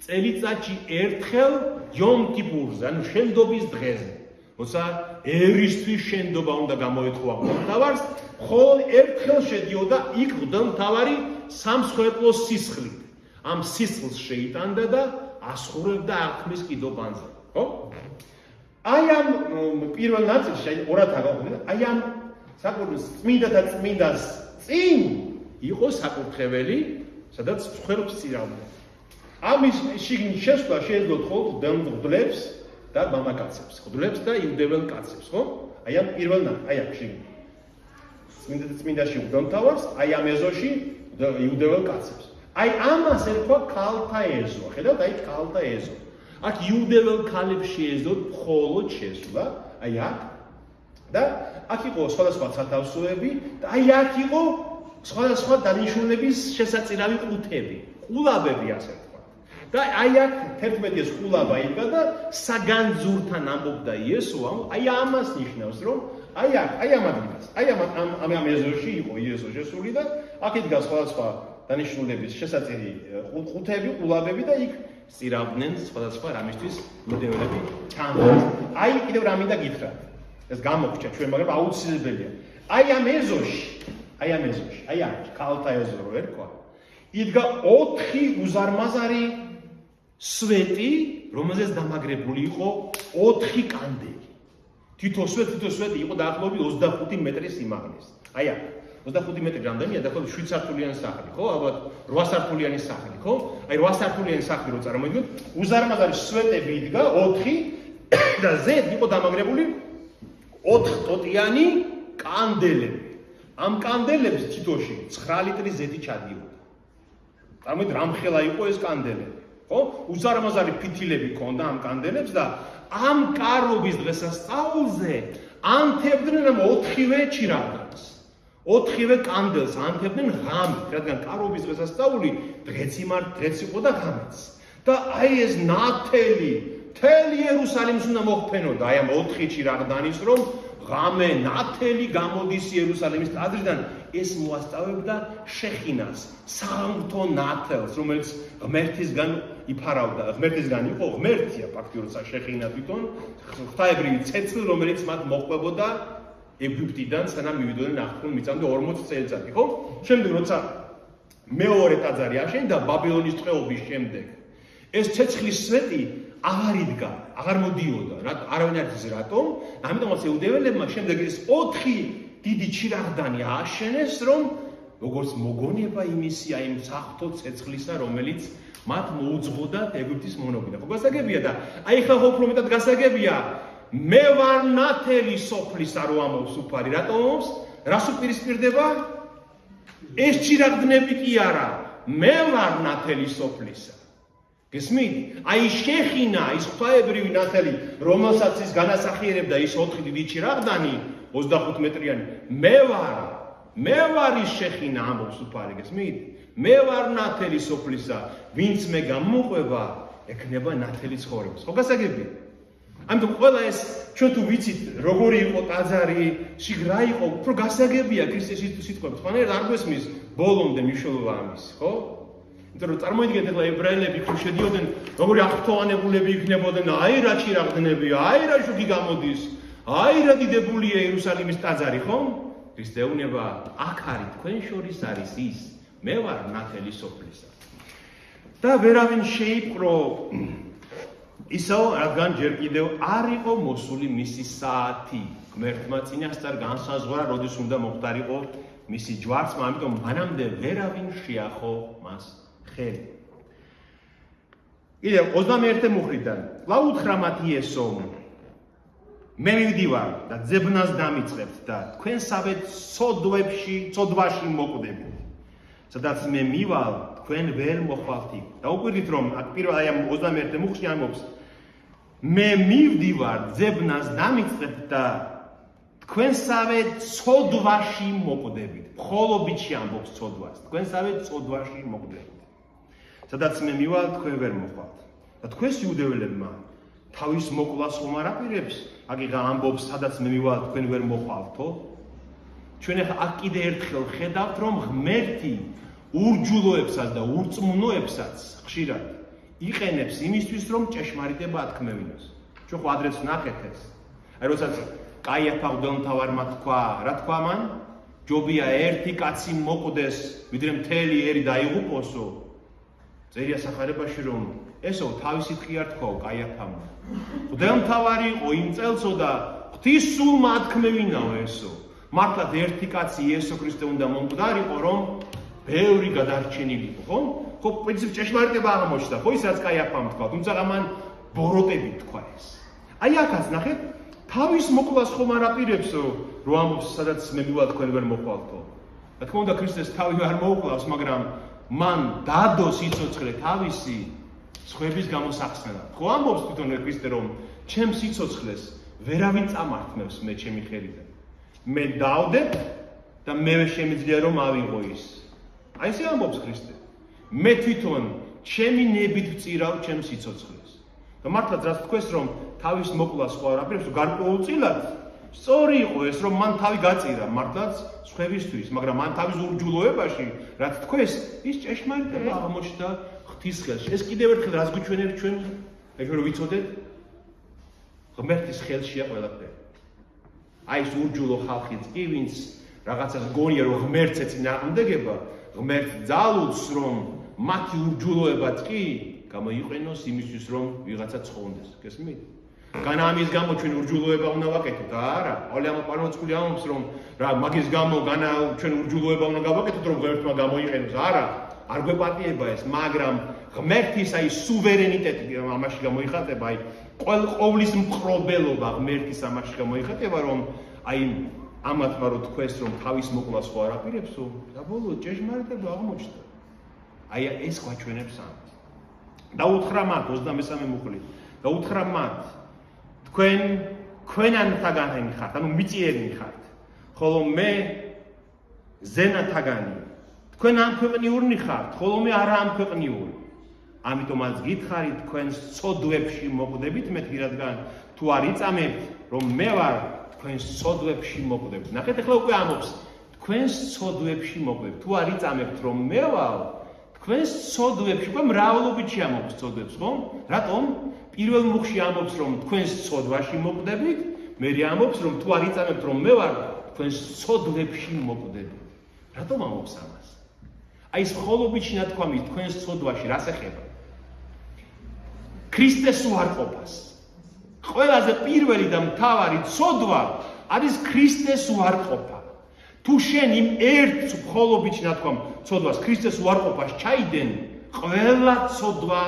წელიწადში ერთხელ იომ კიპურზე, ანუ შენდობის დღეზე. როცა ერისთვის შენდობა უნდა გამოეთხოვა მღვდელმთავარს, ხოლო ერთხელ შედიოდა იქ მღვდელმთავარი სამსხვერპლოს სისხლით. ამ სისხლს შეიტანდა და ასხურებდა აღთქმის კიდობანზე, ხო? აი ამ პირველ ნაწილში, ორად აღაღვნიშნეთ, აი ამ საკუთრის წმინდათა წმინდას წინ იყო საკურთხეველი, სადაც მსხვერპლს წირავდნენ. ამის შიგნით შესვლა შეიძლება ხოლმე მღვდლებს და მამაკაცებს, მღვდლებს და იუდეველს კაცებს, ხო? აი ამ პირველ აი აქ შიგნით. წმინდათა წმინდაში მღვდელმთავარს, აი ამ ეზოში იუდეველს კაცებს. აი ამას ერქვა ქალთა ეზო, ხედავთ, აი ქალთა ეზო. აქ იუდეველს ქალებს შეეძლოთ მხოლოდ შესვლა, აი აქ და აქ იყო სხვადასხვა სათავსოები და აი აქ იყო სხვადასხვა დანიშნულების შესაწირავი ყუთები, ყულაბები ასე ვთქვათ. და აი აქ 11-ის ყულაბა იდგა და საგანძურთან ამბობდა იესო, აი ამას ნიშნავს, რომ აი აქ, აი ამ ადგილას, აი ამ ეზოში იყო იესო შესული და აქ იდგა სხვადასხვა დანიშნულების შესაწირი ყუთები, ყულაბები და იქ სწირავდნენ სხვადასხვა რამისთვის იუდეველები ჩანდნენ. აი კიდევ რა მინდა გითხრათ. ეს გამოგვჭა ჩვენ, მაგრამ აუცილებელია. აი ამ ეზოში, აი აქ ქალთა ეზო რო ერქვა, იდგა 4 უზარმაზარი სვეტი, რომელზეც დამაგრებული იყო 4 კანდელი. თითო სვეტი იყო დაახლოებით 25 მეტრის სიმაღლის. აი აქ 25 მეტრი რამდენია, დაახლოებით 7 სართულიანი სახლი, ხო? ალბათ 8 სართულიანი სახლი, ხო? აი 8 სართულიანი სახლი რო წარმოიდგინოთ, უზარმაზარი სვეტები იდგა 4 და ზედ იყო დამაგრებული 4 ტოტიანი კანდელები. ამ კანდელებს თითოში 9 ლიტრი ზეთი ჩადიოდა. წარმოიდგინეთ, რამხელა იყო ეს კანდელები, ხო? უზარმაზარი ფითილები ჰქონდა ამ კანდელებს და ამ კარობის დღესასწაულზე ანთებდნენ ამ 4-ვე ჩირაღდანს. 4-ვე კანდელს ანთებდნენ ღამით, რადგან კარობის დღესასწაული დღეც იყო და ღამით. და აი ეს ნათელი მთელი იერუსალიმს უნდა მოხფენოდა, აი ამ 4 ჩირაღდანის, რომ ღამე ნათელი გამოდის იერუსალიმის ტაძრიდან, ეს მოასწავებდა შეხინას, საღვთო ნათელს, რომელიც ღმერთისგან იფარავდა, ღმერთისგან იყო, ღმერთია ფაქტიურად შეხინა თვითონ, ღვთაებრივი ცეცხლი, რომელიც მათ მოყვებოდა ეგვიპტიდან, სანამ მივიდოდნენ აღთქმულ მიწამდე 40 წელიწადი, ხო? შემდეგ როცა მეორე ტაძარი აშენდა ბაბილონის ტყვეობის შემდეგ, ეს ცეცხლის სვეტი აღარ იდგა, აღარ მოდიოდა, არავინ არ იცის რატომ, ამიტომაც იუდეველებმა შემდეგ ეს 4 დიდი ჩირაღდანი ააშენეს, რომ როგორც მოგონება იმისი აი იმ საღვთო ცეცხლისა, რომელიც მათ მოუძღოდათ ეგვიპტის მონებიდან. ხო გასაგებია და აი ხა უფრო მეტად გასაგებია, მე ვარ ნათელი სოფლისა, რო ამობს უფარი, რატომ ამობს? რას უპირისპირდება? ეს ჩირაღდნები კი არა, მე ვარ ნათელი სოფლისა. გესმით? აი შეხინა ის ღვთაებრივი ნათელი, რომელსაც ის განასახიერებდა ის 4 დიდი ჩირაღდანი, 25 მეტრიანი, მე ვარ ის შეხინა ამბობს უფალი, გესმით? მე ვარ ნათელი სოფლისა, ვინც მე გამოყვება, ექნება ნათელი ცხოვრებას. ხო გასაგებია? ამიტომ ყველა ეს ჩვენ თუ ვიცით როგორი იყო ტაძარი, შიგ რა იყო, უფრო გასაგებია ქრისტეს სიტყვები. თქვენერად არ გვესმის ბოლომდე მნიშვნელობა ამის, ხო? იმიტომ რომ წარმოიდგინეთ ახლა ებრაელები თუ შედიოდნენ, როგორი აღფრთოვანებულები იქნებოდნენ, აი რა ჩირაღდნები, აი რა შუქი გამოდის, აი რა დიდებულია იერუსალიმის ტაძარი, ხო? ქრისტე ეუბნება, აქ არის თქვენ შორის არის ის, მე ვარ ნათელი სოფლისა. და ვერავინ შეიპყრო ისო, რადგან ჯერ კიდევ არ იყო მოსული მისი საათი. ღმერთმა წინასწარ განსაზღვრა, როდის უნდა მოხდარიყო მისი ჯვარცმა, ამიტომ მანამდე ვერავინ შეახო მას ხელი. კიდევ 21 მუხრიდან უთხრა მათ იესომ, მე მივდივარ და ძებნას დამიწყებთ და თქვენსავე ცოდვაში მოკვდებით. სადაც მე მივალ, თქვენ ვერ მოხვალთ იქ. და უკვირდით რომ პირველ აი ამ 21 მუხში ამბობს, მე მივდივარ, ძებნას დამიწყებთ და თქვენსავე ცოდვაში მოკვდებით. მხოლობითში ამბობს ცოდვას. თქვენსავე ცოდვაში მოკვდებით. სადაც მე მივალ, თქვენ ვერ მოხვალთ. და თქვენს იუდეველებმა თავის მოკვლას ხომ არ აპირებს? აგიღა ამბობს, სადაც მე მივალ, თქვენ ვერ მოხვალთო? ჩვენ ახლა აქ კიდე ერთხელ ხედავთ, რომ ღმერთი ურჯულოებსაც და ურწმუნოებსაც ხშირად იყენებს იმისთვის, რომ ჭეშმარიტება ათქმევინოს. ჩვენ ხო ადრეც ვნახეთ ეს. აი როდესაც კაიაფა მღვდელმთავარმა თქვა, რა თქვა მან? ჯობია ერთი კაცი მოკვდეს, ვიდრე მთელი ერი დაიღუპოსო. წერია სახარებაში რომ ესო თავისით კი არ თქვაო კაიაფამ. მღვდელმთავარი იყო იმ წელსო და ღვთის სულმა ათქმევინაო ესო. მართლაც ერთი კაცი იესო ქრისტე უნდა მომკვდარიყო, რომ ბევრი გადარჩენილიყო, ხო? ხო, პრინციპ ჭეშმარიტება აღმოჩნდა, ხო ის რაც კაიაფამ თქვა, თუმცა მან ბოროტებით თქვა ეს. აი აქაც ნახეთ, თავის მოკვლას ხომ არ აპირებსო, რომ ამბობს, სადაც მე მივალ, თქვენ ვერ მოხვალთო. რა თქმა უნდა, ქრისტეს თავი არ მოუკლავს, მაგრამ მან დადო სიცოცხლე თავისი სხვების გამოსახსნელად. ხო ამბობს თვითონ ქრისტე, რომ ჩემ სიცოცხლეს ვერავინ წამართმევს მე ჩემი ხელიდან. მე დავდებ და მევე შემიძლია რომ ავიღო ის. აი ესე ამბობს ქრისტე. მე თვითონ ჩემი ნებით ვწირავ ჩემ სიცოცხლეს. და მართლაც რაც თქვეს რომ თავის მოკვლას ხო არ აპირებს, გარკვეულწილად სწორი იყო ეს რომ მან თავი გაწირა მართლაც სხვებისთვის, მაგრამ მან თავის ურჯულოებაში რაც თქვეს, ის ჭეშმარიტება აღმოჩნდა ღვთის ხელში. ეს კიდევ ერთხელ რას გვიჩვენებს ჩვენ? ეგ რომ ვიცოდეთ, ღმერთის ხელშია ყველაფერი. აი ეს ურჯულო ხალხიც კი, ვინც რაღაცას გონია რომ ღმერთს ეწინააღმდეგება, ღმერთს ძალუძს რომ მათი ურჯულოებაც კი გამოიყენოს იმისთვის რომ ვიღაცა ცხონდეს. გესმით? განა ამის გამო ჩვენ ურჯულოება უნდა ვაკეთოთ, არა? ყოველი ამაპაროცხული ამბობს რომ რა მაგის გამო განა ჩვენ ურჯულოება უნდა გავაკეთოთ რომ ღმერთმა გამოიყენოს, არა? არ გვეპატიება ეს, მაგრამ ღმერთის აი სუვერენიტეტი ამაში გამოიხატება, აი ყოვლის მყრობელობა ღმერთის ამაში გამოიხატება, რომ აი ამათმა რო თქვეს რომ თავის მოკვლას ხო არ აპირებსო, საბოლოოდ ჭეშმარიტება აღმოჩნდა. აი ეს გვაჩვენებს ამას. და უთხრა მათ 23 მუხლი. და უთხრა მათ თქვენანთაგანი ხართ, ანუ მიწიერი ხართ, ხოლო მე ზენათაგანი. თქვენ ამქვეყნიურნი ხართ, ხოლო მე არა ამქვეყნიური. ამიტომაც გითხარით თქვენს ცოდვებში მოკვდებით მეთქი, რადგან თუ არ იწამებთ რომ მე ვარ თქვენს ცოდვებში მოკვდებით. ნახეთ ახლა უკვე ამბობს თქვენს ცოდვებში მოკვდებით. თუ არ იწამებთ რომ მე ვარ თქვენს ცოდვებში, უკვე მრავლობითში ამბობს ცოდვებს, ხო? რატომ? პირველ მუხში ამბობს რომ თქვენს ცოდვაში მოკვდებით, მერე ამბობს რომ თუ არ იწამებთ რომ მე ვარ თქვენს ცოდვებში მოკვდებით. რატომ ამბობს ამას? აი ეს მხოლობითში ნათქვამი თქვენს ცოდვაში რას ეხება? ქრისტეს უარყოფას. ყველაზე პირველი და მთავარი ცოდვა არის ქრისტეს უარყოფა. თუ შენ იმ ერთ მხოლობითში ნათქვამ ცოდვას ქრისტეს უარყოფას ჩაიდენ, ყველა ცოდვა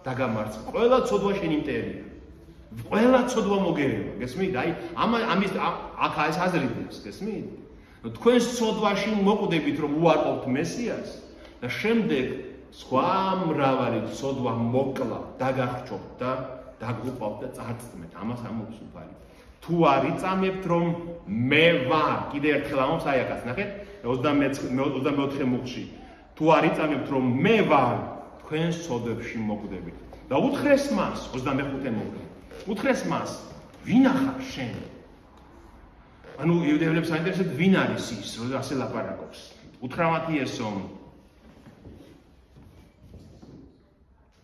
დაგამარცხა. ყველა ცოდვა შენ იმტერია. ყველა ცოდვა მოგერევა. გესმით? აი ამის აქ ეს აზრიდებს, გესმით? თქვენს ცოდვაში მოკვდებით რომ უარყოფთ მესიას და შემდეგ სხვა მრავალი ცოდვა მოკლა, დაგახრჩობთ და დაგუყავთ და წარწმეთ. ამას ამბობს უფალი. თუ არ იწამებთ რომ მე ვარ, კიდე ერთხელ ამბობს აი აქაც ნახეთ 24 მუხში. თუ არ იწამებთ რომ მე ვარ, თქვენს ცოდვებში მოკვდებით. და უთხრეს მას 25 მუხი. უთხრეს მას, ვინ ახარ შენ? ანუ იუდეველებს აინტერესებს ვინ არის ის, რომ ასე ლაპარაკობს. უთხრა მათ იესომ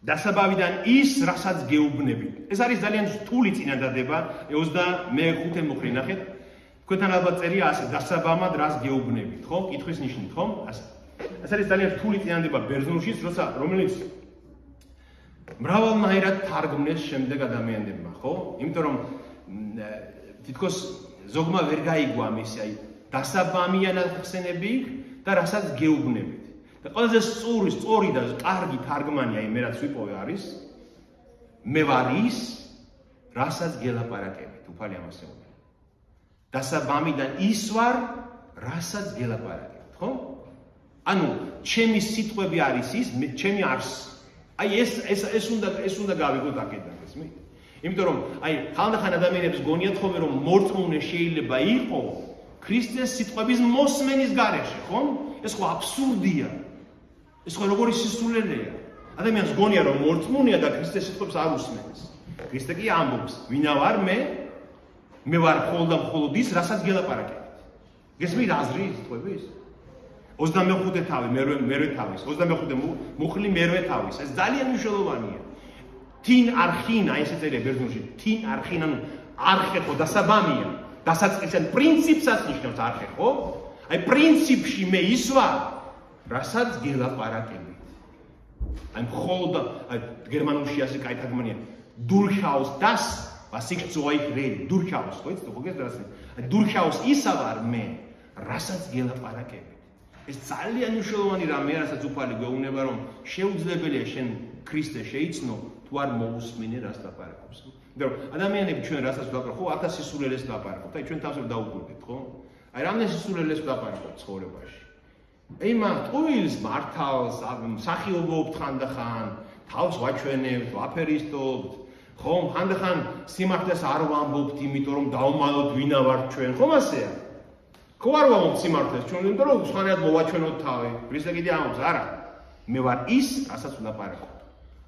დასაბავიდან ის, რასაც გეუბნებით. ეს არის ძალიან რთული წინადადება, 25 მუხლი ნახეთ. თქვენთან ალბათ წერია ასე, დასაბამად რას გეუბნებით, ხო? კითხვის ნიშნით, ხო? ასე. ეს არის ძალიან რთული წინადადება ბერძნულშიც, რომელიც მრავალნაირად თარგმნეს შემდეგ ადამიანებმა, ხო? იმიტომ რომ თითქოს ზოგმა ვერ გაიგო ამისი, აი დასაბამიანად ხსენები იქ და რასაც გეუბნებით. და ყველაზე სწორი და კარგი თარგმანი აი მე რაც ვიპოვე არის მე ვარ ის, რასაც გელაპარაკებით, უფალი ამას ეუბნება. დასაბამიდან ის ვარ, რასაც გელაპარაკებით, ხო? ანუ ჩემი სიტყვები არის ის, ჩემი არსი. აი ეს უნდა გავიგოთ აქედან, გესმით? იმიტომ რომ აი ხანდახან ადამიანებს გონიათ ხოლმე რომ მორწმუნე შეიძლება იყო ქრისტეს სიტყვების მოსმენის გარეშე, ხომ? ეს ხო აბსურდია. ეს ხო როგორი სისულელეა. ადამიანს გონია რომ მორწმუნეა და ქრისტეს სიტყვებს არ უსმენს. ქრისტე კი ამბობს, ვინა ვარ მე ვარ მხოლოდ და მხოლოდ ის, რასაც გელაპარაკებთ. გესმით აზრი სიტყვების? 25 თავი, მერვე თავის, 25 მუხლი მერვე თავის. ეს ძალიან მნიშვნელოვანია. თინ არხინ, აი ესე წერია ბერძნულში, თინ არხინ, ანუ არხე ხო დასაბამია, დასაწყისი, ან პრინციპსაც ნიშნავს არხე, ხო? აი პრინციპში მე ის ვარ, რასაც გელაპარაკებით. აი მხოლოდ აი გერმანულში ასე კაი თარგმანია. Durchaus das, was ich zu euch rede, durchaus, ხო იცით, ხო გესწრაფი? აი durchaus ისა ვარ მე, რასაც გელაპარაკებით. ეს ძალიან მნიშვნელოვანი რამეა, რასაც უფალი გვეუბნება, რომ შეუძლებელია შენ ქრისტე შეიცნო, თუ არ მოусმინე რას ლაპარაკობს. იმიტომ რომ ადამიანები ჩვენ რასაც ვაპარაკობთ, ხო 1000 სისულელეს ლაპარაკობთ, აი ჩვენ თავს დავუკვირდით, ხო? აი რამდენი სისულელეს ვაპარაკობთ ცხოვრებაში. აი მაგ ტყუილს მართავს, მსახიობობთ ხანდახან, თავს ვაჩვენებთ, ვაფერისტობთ, ხო? ხანდახან სიმართლეს არ ვამბობთ, იმიტომ რომ დავმალოთ ვინა ვართ ჩვენ, ხომ ასეა? ხო არ ვამბობთ სიმართლეს, ჩვენ იმიტომ რომ სხვანაირად მოვაჩვენოთ თავი. ქრისტე კიდე ამბობს, არა. მე ვარ ის, რასაც ვლაპარაკობ.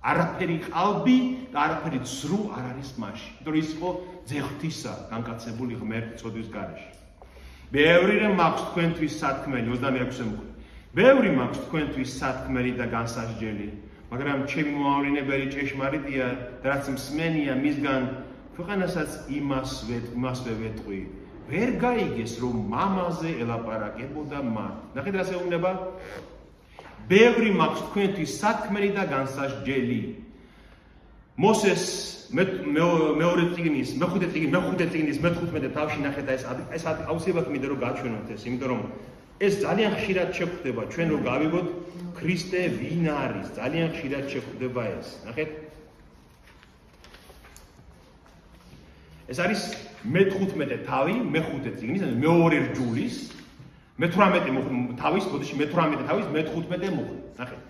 არაფერი ყალბი და არაფერი ძრუ არ არის მაშინ. იმიტომ რომ ის იყო ძეღვთისა განკაცებული ღმერთი ცოდვის გარეშე. ბევრი რამ მაქვს თქვენთვის სათქმელი 26-ე მუხლი. ბევრი მაქვს თქვენთვის სათქმელი და განსასჯელი, მაგრამ ჩემი მოავლენებელი ჭეშმარიტია და რაც მსმენია მისგან ქვეყანასაც იმასვე ვეტყვი. ვერ გაიგეს რომ მამაზე ელაპარაკებოდა მათ. ნახეთ რა შეუნება? ბევრი მაქვს თქვენთვის სათქმელი და განსასჯელი. მოსეს მეორე წიგნის, მეხუთე წიგნის მე-15 თავში ნახეთ ეს აუცილებლად მინდა რომ გაჩვენოთ ეს, იმიტომ რომ ეს ძალიან ხშირად შეგვხვდება ჩვენ რომ გავიგოთ ქრისტე ვინ არის, ძალიან ხშირად შეგვხვდება ეს. ნახეთ. ეს არის მე-15 თავი, მე-5 წიგნის, ანუ მეორე რჯულის, მე-18 თავის, ბოდიში მე-18 თავის, მე-15 მუხლი. ნახეთ.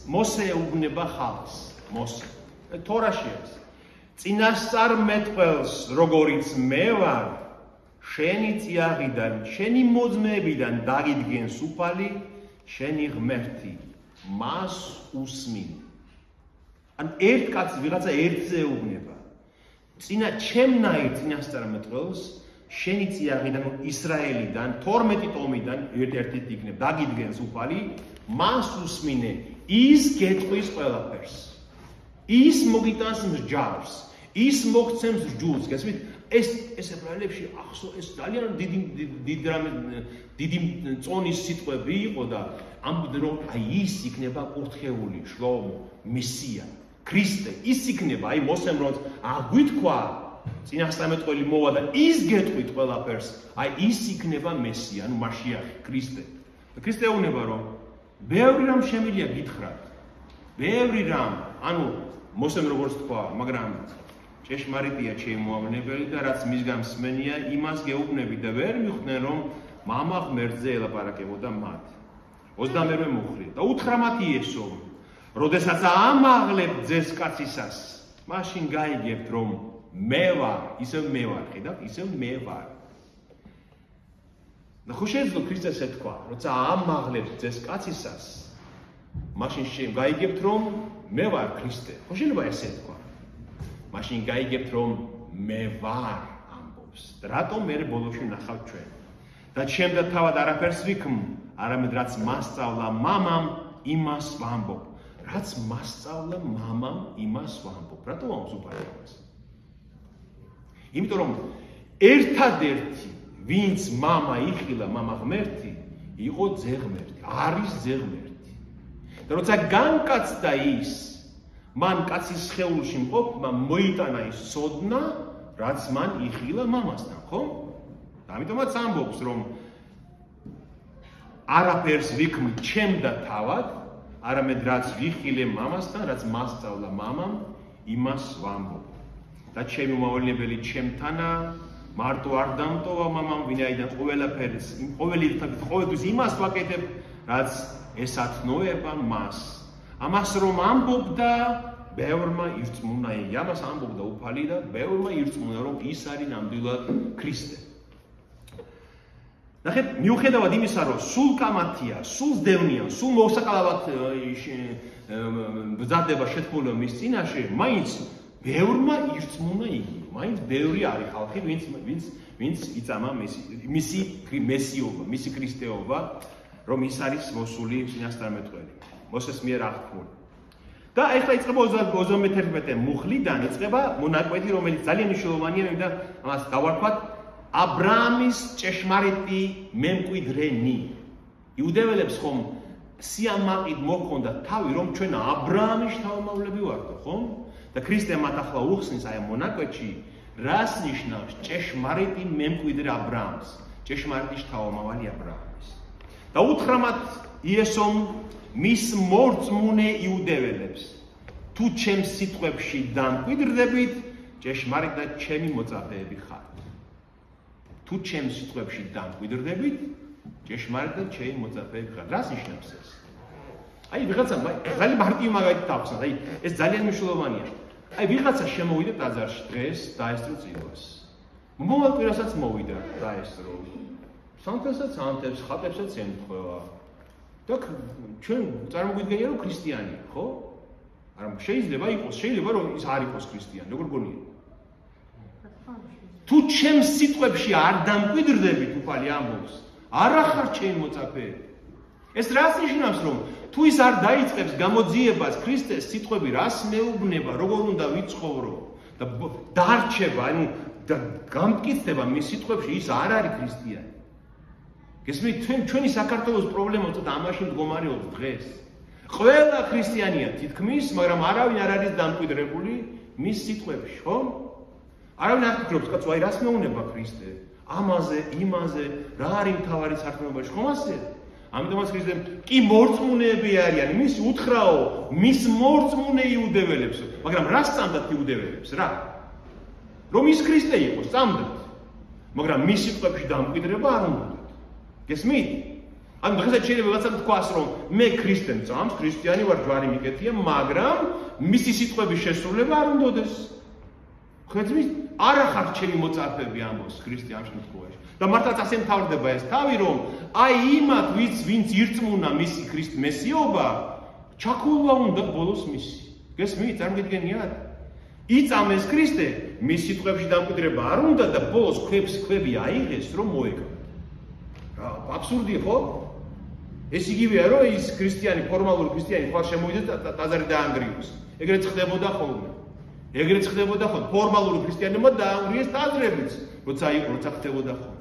მოსე ეუბნება ხალხს, მოსე. თორაში არის. წინასწარ მეტყველს, როგორიც მე ვარ, შენი წიაღიდან, შენი მოძმეებიდან დაგიდგენს უფალი, შენი ღმერთი, მას უსმინე. ან ერთ კაცს ვიღაცა ერთზე ეუბნება. ჩემნაირ წინასწარ მეტყველს, შენი წიაღიდან, ისრაელიდან, 12 ტომიდან ერთ-ერთი იქნებ, დაგიდგენს უფალი, მას უსმინე, ის გეტყვის ყველაფერს. ის მოგიტანს მსჯავრს, ის მოგცემს რჯულს, გესმით? ეს ებრაელებში ეს ძალიან დიდი წონის სიტყვები იყო და ამბობდნენ რომ აი ის იქნება კურთხეული, შლომო, მესია, ქრისტე, ის იქნება, აი მოსემ რომ აგვითქვა წინასწარმეტყველი მოვა და ის გეტყვით ყველაფერს, აი ის იქნება მესია, ანუ მაშიახი, ქრისტე. და ქრისტე ეუბნება რომ ბევრი რამ შემიძლია გითხრათ. ბევრი რამ, ანუ მოსემ როგორც თქვა, მაგრამ ჭეშმარიტია ჩემი მოავლენებელი და რაც მისგან მსმენია, იმას გეუბნები და ვერ მიხვდნენ რომ მამა ღმერთზე ელაპარაკებოდა მათ. 22 მუხლი და უთხრა მათ იესო, როდესაც ამაღლებთ ძესკაცისას, მაშინ გაიგებთ რომ მე ვარ, ისევ მე ვარ, ხედავთ, ისევ მე ვარ. და ხო შეიძლება ქრისტეს ეთქვა, როცა ამაღლებთ ძესკაცისას, მაშინ გაიგებთ რომ მე ვარ ქრისტე. ხო შეიძლება ესე ეთქვა. მაშინ გაიგებთ რომ მე ვარ ამბობს. და რატომ მე ბოლოში ნახავთ ჩვენ? და ჩემ და თავად არაფერს ვიქმ, არამედ რაც მასწავლა მამამ, იმას ვამბობ. რაც მასწავლა მამამ, იმას ვამბობ. რატომ ამბობს უფალი ამას? იმიტომ რომ ერთადერთი ვინც მამა იხილა, მამა ღმერთი, იყო ძე ღმერთი, არის ძე ღმერთი. და როცა განკაცდა ის, მან კაცის სხეულში მყოფმა მოიტანა ის სოდნა, რაც მან იხილა მამასთან, ხო? და ამიტომაც ამბობს, რომ არაფერს ვიქმ ჩემ და თავად, არამედ რაც ვიხილე მამასთან, რაც მასწავლა მამამ, იმას ვამბობ. და ჩემი მოავლენებელი ჩემთანა, მარტო არ დამტოვა მამამ, ვინაიდან ყოველთვის იმას ვაკეთებ, რაც ესათნოება მას. ამას რომ ამბობდა, ბევრმა ირწმუნა, ამას ამბობდა უფალი და ბევრმა ირწმუნა, რომ ის არის ნამდვილად ქრისტე. ნახეთ, მიუხედავად იმისა, რომ სულ კამათია, სულ დევნია, სულ მოსაყალავად ბრძანდება შეთქმულება მის წინაშე, მაინც ბევრმა ირწმუნა იგი, მაინც ბევრი არის ხალხი, ვინც იწამა მისი მესიობა, მისი ქრისტეობა, რომ ის არის მოსული წინასწარმეტყველი, მოსეს მიერ აღთქმული. და ეხლა იწყება 21 მუხლიდან იწყება მონაკვეთი, რომელიც ძალიან მნიშვნელოვანია, და ამას დავარქვათ აბრაამის ჭეშმარიტი მემკვიდრენი. იუდეველებს ხომ სიამაყით მოჰქონდა თავი, რომ ჩვენ აბრაამის შთამომავლები ვართ, ხომ? და ქრისტე მათ ახლა უხსნის აი ამ მონაკვეთში, რას ნიშნავს ჭეშმარიტი მემკვიდრე აბრაამს, ჭეშმარიტი შთამომავალი აბრაამის. და უთხრა მათ იესომ მის მორწმუნე იუდეველებს, თუ ჩემს სიტყვებში დამკვიდრდებით, ჭეშმარიტად ჩემი მოწაფეები ხართ. თუ ჩემს სიტყვებში დამკვიდრდებით, ჭეშმარიტად ჩემი მოწაფეები ხართ. რას ნიშნავს ეს? აი ვიღაცა ძალიან მარტივი მაგალითი დავხსნათ, აი ეს ძალიან მნიშვნელოვანია. აი ვიღაცა შემოვიდა ტაძარში დღეს დაესწრო წილვას. მომავალ კვირასაც მოვიდა დაესწრო. სამთელსაც ამთებს, ხატებსაც ემთხვევა. და ჩვენ წარმოგვიდგენია რომ ქრისტიანია, ხო? არა, შეიძლება იყოს, შეიძლება რომ ის არ იყოს ქრისტიანი, როგორ გონია? თუ ჩემს სიტყვებში არ დამკვიდრდებით, უფალი ამბობს, არ ახარ ჩემი მოწაფეები. ეს რას ნიშნავს, რომ თუ ის არ დაიწყებს გამოძიებას, ქრისტეს სიტყვები რას მეუბნება, როგორ უნდა ვიცხოვრო და დარჩება, ანუ გამტკიცდება მის სიტყვებში, ის არ არის ქრისტიანი. გესმით, ჩვენი საქართველოს პრობლემა უცებ ამაში მდგომარეობს დღეს. ყველა ქრისტიანია თითქმის, მაგრამ არავინ არ არის დამკვიდრებული მის სიტყვებში, ხო? არავინ არ ფიქრობს, კაცო, აი რას მეუნება ქრისტე? ამაზე, იმაზე, რა არის მთავარი საქმეობაში, ხომ ასე? ამიტომაც ქრისტემ კი მორწმუნეები არიან, მის უთხრაო, მის მორწმუნე იუდეველებს, მაგრამ რა სწამდათ იუდეველებს, რა? რომ ის ქრისტე იყოს, სწამდათ. მაგრამ მის სიტყვებში დამკვიდრება არ უნდა. გესმით? ანუ დღესაც შეიძლება ვიღაცამ თქვას, რომ მე ქრისტემ წამს, ქრისტიანი ვარ, ჯვარი მიკეთია, მაგრამ მისი სიტყვების შესრულება არ უნდადეს. ხედავთ, არა ხარ ჩემი მოწაფეები ამბობს ქრისტე ამ შემთხვევაში. და მართლაც ასე მთავრდება ეს თავი, რომ აი იმათ, ვინც ირწმუნა მისი ქრისტე მესიობა, ჩაქულვა უნდა ბოლოს მისი. გესმით, წარმოგიდგენიათ? იწამეს ქრისტე, მის სიტყვებში დამკვიდრება არ უნდა და ბოლოს ქვები აიღეს, რომ მოეკავ. აბსურდია, ხო? ეს იგივეა, რომ ის ქრისტიანი, ფორმალური ქრისტიანი ხვალ შემოვიდა ტაძარი დაანგრიოს. ეგრეთ ხდებოდა ხოლმე. ეგრეთ ხდებოდა ხოლმე. ფორმალური ქრისტიანებმა დაანგრიეს ტაძრებიც, როცა ხდებოდა ხოლმე.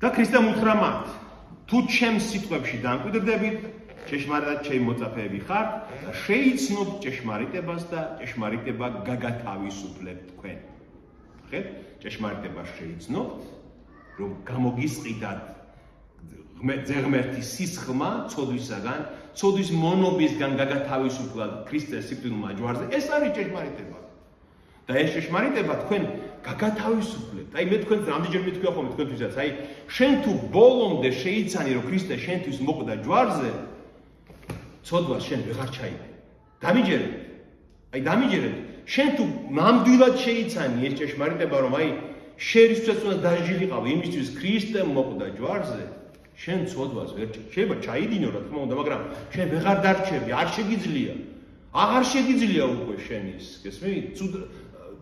და ქრისტემ უთხრა მათ, თუ ჩემს სიტყვებში დამკვიდრდებით, ჭეშმარიტად ჩემი მოწაფეები ხართ და შეიცნობთ ჭეშმარიტებას და ჭეშმარიტება გაგათავისუფლებთ თქვენ. ხეთ? ჭეშმარიტება შეიცნობთ, რომ გამოგისყიდათ ძეღმერთის სისხლმა ცოდვისაგან, ცოდვის მონობისგან გაგათავისუფლად ქრისტეს სიკვდილმა ჯვარზე, ეს არის ჭეშმარიტება. და ეს ჭეშმარიტება თქვენ გაგათავისუფლებთ. აი მე თქვენ რამდენჯერ მითქვია ხოლმე თქვენთვისაც, აი შენ თუ ბოლომდე შეიცანი, რომ ქრისტე შენთვის მოკვდა ჯვარზე, ცოდვას შენ ვეღარ ჩაიდე. დამიჯერებ. აი დამიჯერებ. შენ თუ ნამდვილად შეიცანი ეს ჭეშმარიტება, რომ აი შენისთვის უნდა დაჟილიყავ იმისთვის ქრისტე მოკვდა ჯვარზე, შენ ცოდვას ვერ შეიძლება ჩაიდინო რა თქმა უნდა, მაგრამ შენ ვეღარ დარჩები, არ შეგიძლია. აღარ შეგიძლია უკვე შენის, გესმით?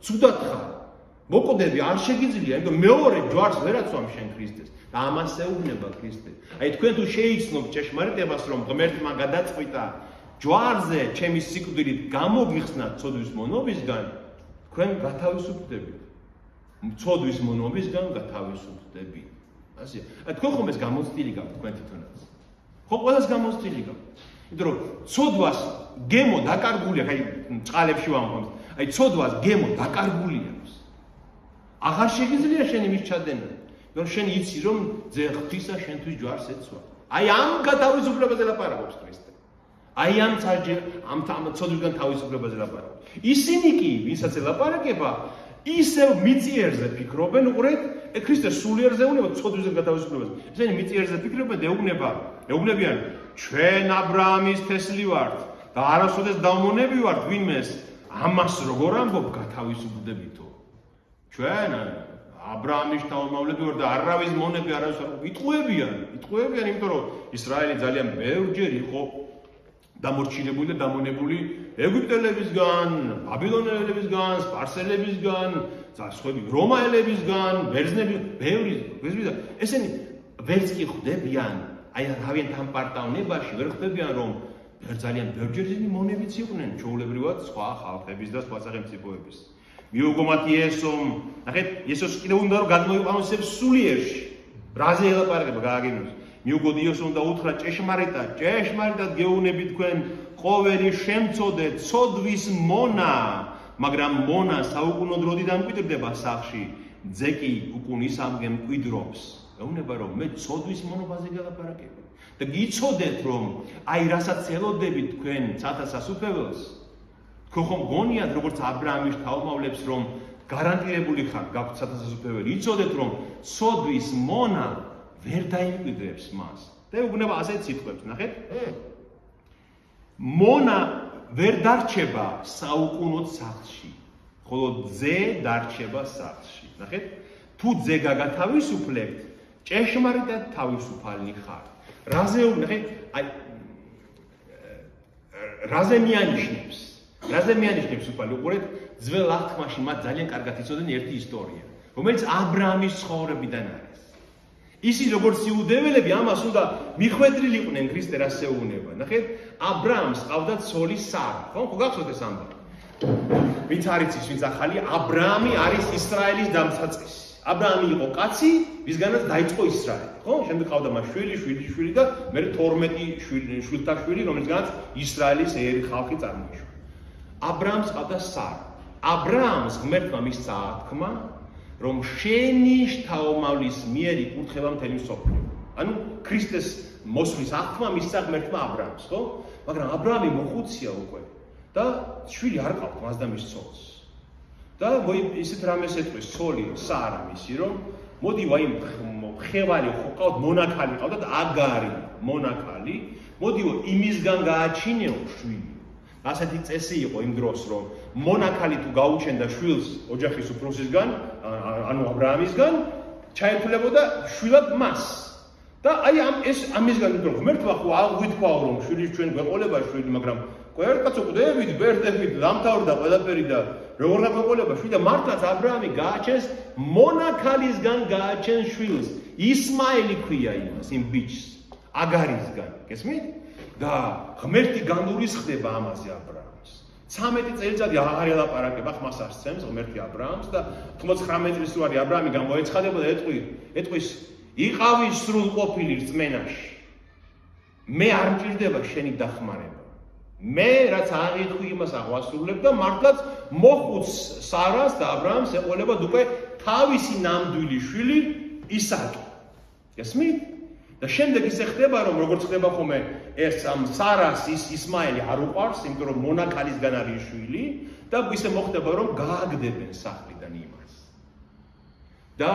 ცუდად ხარ. მოკვდები არ შეგიძლია, იმიტომ მეორე ჯვარს ვერაცვამ შენ ქრისტეს. და ამას ეუბნება ქრისტე. აი თქვენ თუ შეიცნობთ ჭეშმარიტებას, რომ ღმერთმა გადაწყვიტა ჯვარზე ჩემი სიკვდილით გამოგიხსნათ ცოდვის მონობისგან, თქვენ გათავისუფლდებით. ცოდვის მონობისგან გათავისუფლდებით. ასეა. აი თქვენ ხომ ეს გამოცდილი გაქვთ თქვენ თვითონაც. ხო ყველას გამოცდილი გაქვთ. იმიტომ რომ ცოდვას გემო დაკარგული აქვს, აი წყალებში ვამბობთ. აი ცოდვას გემო დაკარგული აქვს. აღარ შეგიძლია შენ იმის ჩადენა. რომ შენ იცი რომ ღვთისა შენთვის ჯვარს ეცვა. აი ამ გათავისუფლებაზე ლაპარაკობს ქრისტე. აი ამ ცოდვისგან თავისუფლებაზე ლაპარაკობს. ისინი კი, ვისაც ელაპარაკება, ისევ მიწიერზე ფიქრობენ, უყურეთ, ქრისტე სულიერზე ეუბნება ცოდვისგან გათავისუფლებას. ესენი მიწიერზე ფიქრობენ და ეუბნებიან, ჩვენ აბრაამის თესლი ვართ და არასოდეს დავმონები ვართ ვინმეს ამას როგორ ამბობ გათავისუფლდებითო. ჩვენ აბრაამის შთამომავლები ვართ და არავის მონები არავის არ იტყუებიან, იმიტომ რომ ისრაელი ძალიან ბევრჯერ იყო დამორჩილებული და დამონებული ეგვიპტელებისგან, ბაბილონელებისგან, სპარსელებისგან, სხვები რომაელებისგან, ბერძნები, ბევრი და ესენი ვერც კი ხვდებიან, აი რავიან თანპარტავნებაში ვერ ხვდებიან რომ ძალიან ბევრჯერ ისინი მონებიც იყვნენ ჩვეულებრივად სხვა ხალხების და სხვა სახელმწიფოების. მიუღო მათი ესომ, ნახეთ, იესოს კიდევ უნდა რომ გადმოიყვანოს სულიერში. რაზე ელაპარაკება გააგინოს. მიუღო იესოს უნდა უთხრა ჭეშმარიტად გეუბნები თქვენ, ყოველი შემწოდეთ ცოდვის მონა, მაგრამ მონა საუკუნო დროდიდან მკვიდრდება სახში, ძე კი უკუნ ის ამგენ მკვიდრობს. ეუბნება რომ მე ცოდვის მონობაზე გელაპარაკები. და გიცოდეთ რომ აი რასაც ელოდებით თქვენ ცათა სასუფეველს, თქვენ ხომ გონიათ როგორც აბრაამის შთამომავლებს რომ გარანტირებული ხართ გაქვთ ცათა სასუფეველი, იცოდეთ რომ ცოდვის მონა ვერ დაიმკვიდრებს მას. და ეუბნება ასეთ სიტყვებს, ნახეთ. მონა ვერ დარჩება საუკუნოდ სახლში, ხოლო ძე დარჩება სახლში. ნახეთ, თუ ძე გაგათავისუფლებთ, ჭეშმარიტად თავისუფალი ხართ. რაზე მიანიშნებს უფალი? უყურეთ, ძველ აღთქმაში მათ ძალიან კარგად იცოდნენ ერთი ისტორია, რომელიც აბრაამის ცხოვრებიდან არის. ისინი როგორც იუდეველები ამას უნდა მიხვედრილიყვნენ ქრისტე რას ეუბნება. ნახეთ, აბრაამს ყავდა ცოლი სარა, ხო? გახსოვთ ეს ამბავი? ვინც არ იცის, ვინც ახალი, აბრაამი არის ისრაელის დამცაწესი. აბრაამი იყო კაცი, ვისგანაც დაიწყო ისრაელი, ხო? შემდეგ ყავდა მას შვილი და მე 12 შვილთა შვილი, რომელთაგანაც ისრაელის ერი ხალხი წარმოიშვა. აბრაამს ყავდა სარა. აბრაამს ღმერთმა მისცა აღთქმა, რომ შენი შთამომავლის მიერ იკურთხება მთელი მსოფლიო. ანუ ქრისტეს მოსვლის აღთქმა მისცა ღმერთმა აბრაამს, ხო? მაგრამ აბრაამი მოხუცია უკვე და შვილი არ ყავდა მას და მის ცოლს. და ისეთ რამეს ეთქვეს ცოლი სარა მისი, რომ მოდი ვაი ხევალი ხო ყავთ მონაქალი ყავდათ აგარი მონაქალი, მოდიო იმისგან გააჩინეო შვილი. ასეთი წესი იყო იმ დროს, რომ მონაქალი თუ გაუჩენდა შვილს ოჯახის უფროსისგან, ანუ აბრაამისგან, ჩაერთვლებოდა შვილად მას. და აი ამისგან რომ ღმერთმა ხო აღვიქვაო რომ შვილი ჩვენ გვეყოლება შვილი, მაგრამ კაცო ყვდებით, ბერდებით, დამთავრდა ყველაფერი და როგორ გაყოლება შვილი და მართლაც აბრაამი გააჩენს მონაქალისგან გააჩენს შვილს. ისმაელი ქვია იმას, იმ ბიჭს, აგარისგან. გესმით? და ღმერთი განურისხდება ამაზე აბრაამს. 13 წელიწადი აღარ ელაპარაკება ხმას არსცემს ღმერთი აბრაამს და 99 წლის ვარი აბრაამი გამოეცხადება და ეტყვის იყავი სრულყოფილი რწმენაში. მე არ მჭირდება შენი დახმარება. მე რაც აღიქვი იმას აღვასრულებ და მართლაც მოხუც სარას და აბრაამს ეყოლებათ უკვე თავისი ნამდვილი შვილი ისაკი. გესმით? და შემდეგ ისე ხდება რომ როგორც ხდება ხოლმე ეს სარას ისმაელი არ უყვარს, იმიტომ რომ მონაქალისგან არის შვილი და ისე მოხდება რომ გააგდებენ სახლიდან იმას. და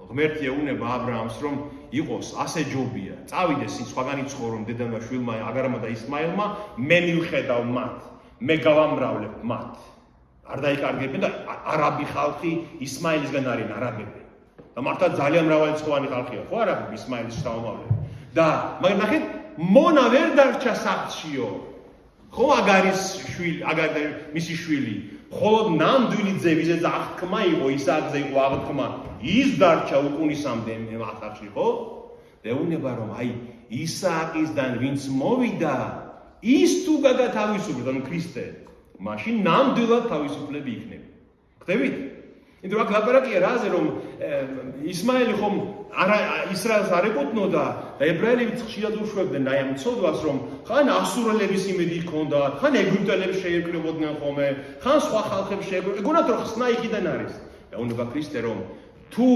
ღმერთი ეუბნება აბრაამს რომ იყოს ასე ჯობია, წავიდეს ის სხვაგანი ცხოვრონ დედამ და შვილმა აგარმა და ისმაელმა, მე მივხედავ მათ, მე გავამრავლებ მათ. არ დაიკარგებენ და არაბი ხალხი ისმაელისგან არიან არაბები. და მართლა ძალიან მრავალრიცხოვანი ხალხია, ხო არაბი ისმაელის შთამომავლები. და მაგრამ ნახეთ, მონა ვერ დარჩა სახლშიო. ხო აგარის შვილი, მისი შვილი, მხოლოდ ნამდვილი ძე, ვიზეც აღთქმა იყო, ისააკზე იყო აღთქმა, ის დარჩა უკუნისამდე ახალში, ხო? ეუბნება რომ აი ისააკისგან ვინც მოვიდა, ის თუ გადათავისუფლდა, ანუ ქრისტე, მაშინ ნამდვილად თავისუფლები იქნება. ხდებით? იმიტომ აქ ლაპარაკია რაზე რომ ისმაელი ხომ ისრაელს არ ეკუთვნოდა და ებრაელები ხშირად უშვებდნენ აი ამ ცოდვას რომ ხან ასურელების იმედი ჰქონდათ, ხან ეგვიპტელებს შეეკრებოდნენ ხოლმე, ხან სხვა ხალხებს შეეკრებოდნენ. ეგონათ რომ ხსნა იქიდან არის. ეუბნება ქრისტე რომ თუ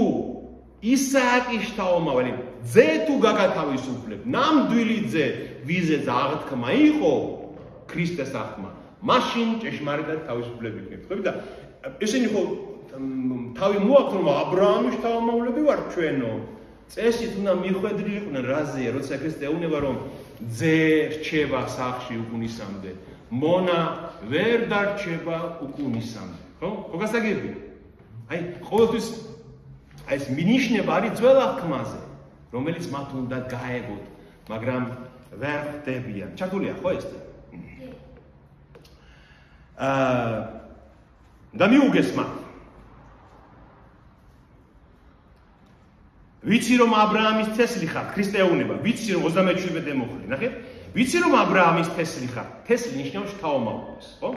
ისააკის შთამომავალი ძე თუ გაგათავისუფლებ, ნამდვილი ძე, ვიზეც აღთქმა იყო ქრისტეს აღთქმა, მაშინ ჭეშმარიტად თავისუფლები იქნებით. და ესენი ხო თავი მოაქვს რომ აბრაამის შთამომავლები ვართ ჩვენო. წესით უნდა მიხვედრილიყვნენ რაზეა, როცა ქრისტე ეუბნება რომ ძე რჩება სახლში უკუნისამდე, მონა ვერ დარჩება უკუნისამდე. ხო? ხო გასაგები? აი, ყოველთვის აი ეს მინიშნება არის ძველ აღქმაზე, რომელიც მათ უნდა გაეგოთ, მაგრამ ვერ ხდებიან. ჩართულია ხო ეს? და მიუგეს მათ. ვიცი რომ აბრაამის თესლი ხარ, ქრისტე ეუბნება, ვიცი რომ 37 მოხლი, ნახეთ? ვიცი რომ აბრაამის თესლი ხარ. თესლი ნიშნავს შთაომავლობას, ხო?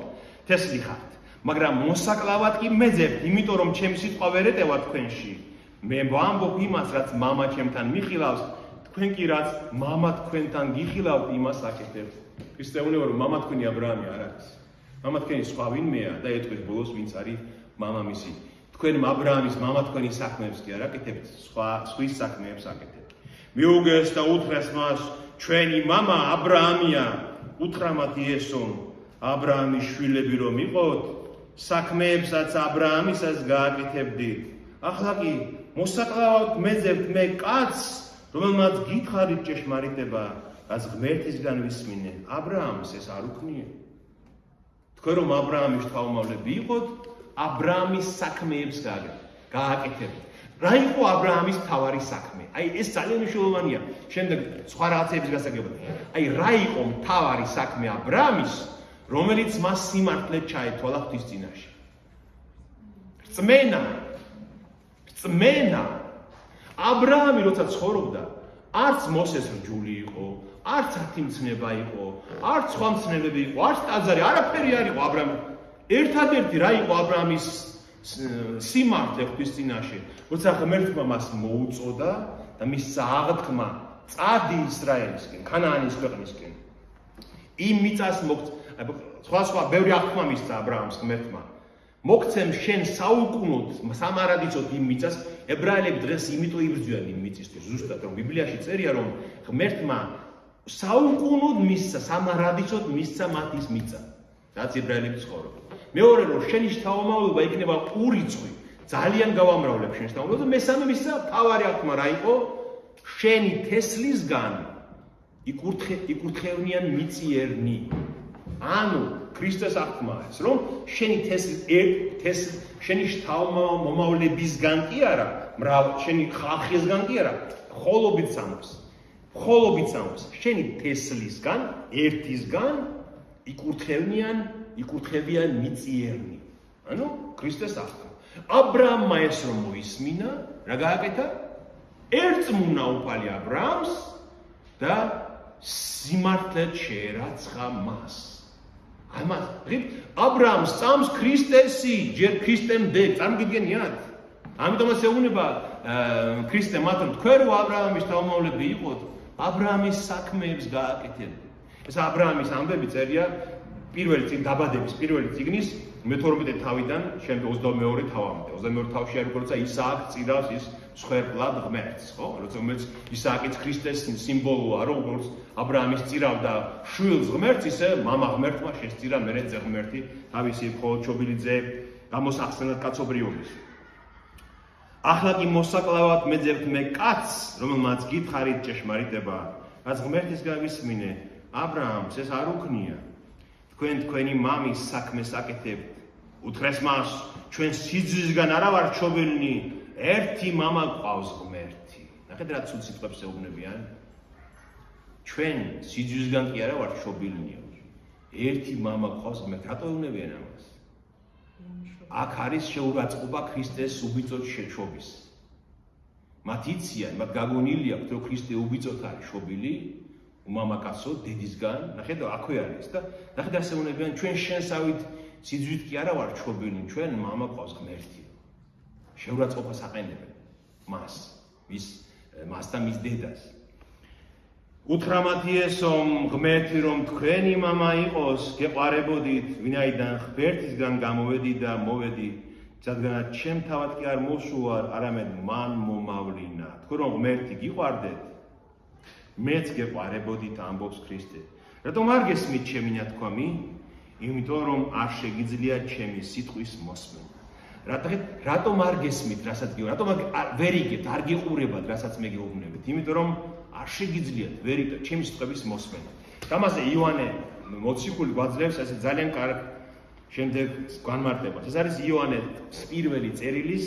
თესლი ხარ. მაგრამ მოსაკლავად კი მეძებთ, იმიტომ რომ ჩემი სიტყვა ვერ ეტევა თქვენში. მე ვამბობ იმას, რაც მამა ჩემთან მიხილავს, თქვენ კი რაც მამა თქვენთან გიხილავთ, იმას აკეთებთ. ქრისტე ეუბნება რომ მამა თქვენი აბრაამი არ არის. მამა თქვენი სხვა ვინმეა და ეტყვის ბოლოს ვინც არის მამამისი. თქვენ აბრაამის მამა თქვენი საქმეებს კი არ აკეთებთ, სხვის საქმეებს აკეთებთ. მიუგეს და უთხრეს მას, ჩვენი მამა აბრაამია, უთხრა მათ იესომ, აბრაამის შვილები რომ იყოთ, საქმეებსაც აბრაამისას გააკეთებდით. ახლა კი მოსაკლავად მეძებთ მე კაცს, რომელმაც გითხარით ჭეშმარიტება, რაც ღმერთისგან ვისმინე. აბრაამს ეს არ უქმნია. თქვენ რომ აბრაამის შთაომავლები იყოთ, აბრაამის საქმეებს გააკეთებთ. რა იყო აბრაამის მთავარი საქმე? აი ეს ძალიან მნიშვნელოვანია. შემდეგ სხვა რაღაცების გასაგებად. აი რა იყო მთავარი საქმე აბრაამის, რომელიც მას სიმართლე ჩაეთვალა ღვთის წინაშე? რწმენა. აბრაამი როცა ცხოვრობდა, არც მოსეს რჯული იყო, არც ათიმცნება იყო, არც სხვა მცნებები იყო, არც ტაძარი, არაფერი არ იყო აბრაამი. ერთადერთი რა იყო აბრაამის სიმართლე ღვთის წინაშე, როცა ღმერთმა მას მოუწოდა და მისცა აღთქმა წადი ისრაელისკენ, ქანაანის ქვეყნისკენ. იმ მიწას სხვა ბევრი აღთქმა მისცა აბრაამს ღმერთმა. მოგცემ შენ საუკუნოდ სამარადისოდ იმ მიწას, ებრაელები დღეს იმიტომ იბრძვიან იმ მიწისთვის, ზუსტად რომ ბიბლიაში წერია რომ ღმერთმა საუკუნოდ მისცა, სამარადისოდ მისცა მათ ის მიწა, რაც ებრაელები ცხოვრობენ. მეორე რომ შენი შთაომავლობა იქნება ურიცხვი, ძალიან გავამრავლებ შენ შთაომავლობას და მესამე მისცა მთავარი აღთქმა რა იყო? შენი თესლისგან იკურთხევნიან მიწიერნი. ანუ ქრისტეს აღთქმაა ეს, რომ შენი შენი შთაომავლებისგან კი არა, შენი ხალხისგან კი არა, ხოლობით სამოს. შენი თესლისგან, ერთისგან იკურთხევიან მიწიერნი. ანუ ქრისტეს აღთქმა. აბრაამმა ეს რომ მოისმინა, რა გააკეთა? ერწმუნა უფალი აბრაამს და სიმართლედ შეერაცხა მას. ამას აბრაამს წამს ქრისტესი, ჯერ ქრისტემდე, წარმოგიდგენიათ? ამიტომაც ეუბნება ქრისტე მათ რომ თქვენ რო აბრაამის შთაომავლები იყოთ, აბრაამის საქმეებს გააკეთებთ. ეს აბრაამის ამბები წერია დაბადების პირველი წიგნის მე-12 თავიდან შემდეგ 22 თავამდე. 22 თავში არის როცა ისააკ წირავს ის მსხვერპლად ღმერთს, ხო? რომელიც ისააკიც ქრისტეს სიმბოლოა, რომ როგორც აბრაამის წირავდა შვილს ღმერთს, ისე მამა ღმერთმა შესწირა მერე ძე ღმერთი თავისი მხოლოდ ჩობილი ძე გამოსახსენად კაცობრიობის. ახლა კი მოსაკლავად მეძებთ მე კაცს, რომელმაც გითხარით ჭეშმარიტება, რაც ღმერთისგან ვისმინე. აბრაამს ეს არ უქნია. თქვენი მამის საქმეს აკეთებთ. უთხრეს მას, ჩვენ სიძვისგან არა ვარ ჩობილნი, ერთი მამა გვყავს ღმერთი. ნახეთ რა ცუდ სიტყვებს ეუბნებიან. ჩვენ სიძვისგან კი არა ვარ ჩობილნი. ერთი მამა გვყავს ღმერთი. რატო ეუბნებიან ამას? აქ არის შეურაცხყოფა ქრისტეს უბიწოთ შეჩობის. მათ იციან, მათ გაგონილი აქვთ, რომ ქრისტე უბიწოთ არის შობილი, უმამაკაცო დედისგან, ნახეთ აქვე არის და ნახეთ ასე უნებიან, ჩვენ შენსავით სიძვით კი არა ვარ ჩობილი, ჩვენ მამა გვყავს ღმერთი. შეურაცხყოფას აყენებენ მას და მის დედას. უთხრა მათ იესომ, ღმერთი რომ თქვენი მამა იყოს, გეყარებოდით, ვინაიდან ღმერთისგან გამოვედი და მოვედი, რადგანაც ჩემ თავად კი არ მოსულვარ, არამედ მან მომავლინა. თქვენ რომ ღმერთი გიყვარდეთ, მეც გეყარებოდით, ამბობს ქრისტე. რატომ არ გესმით ჩემი ნათქვამი? იმიტომ რომ არ შეგიძლია ჩემი სიტყვის მოსმენა. რატომ არ გესმით, რასაც გიო, რატომ ვერ იგებთ, არ გიყურებათ, რასაც მე გეუბნებით? იმიტომ რომ არ შეგიძლიათ ვერ იგებთ ჩემი სიტყვების მოსმენა. ამაზე იოანე მოციქული გვაძლევს ესე ძალიან კარგ შემდეგ განმარტებას. ეს არის იოანეს პირველი წერილის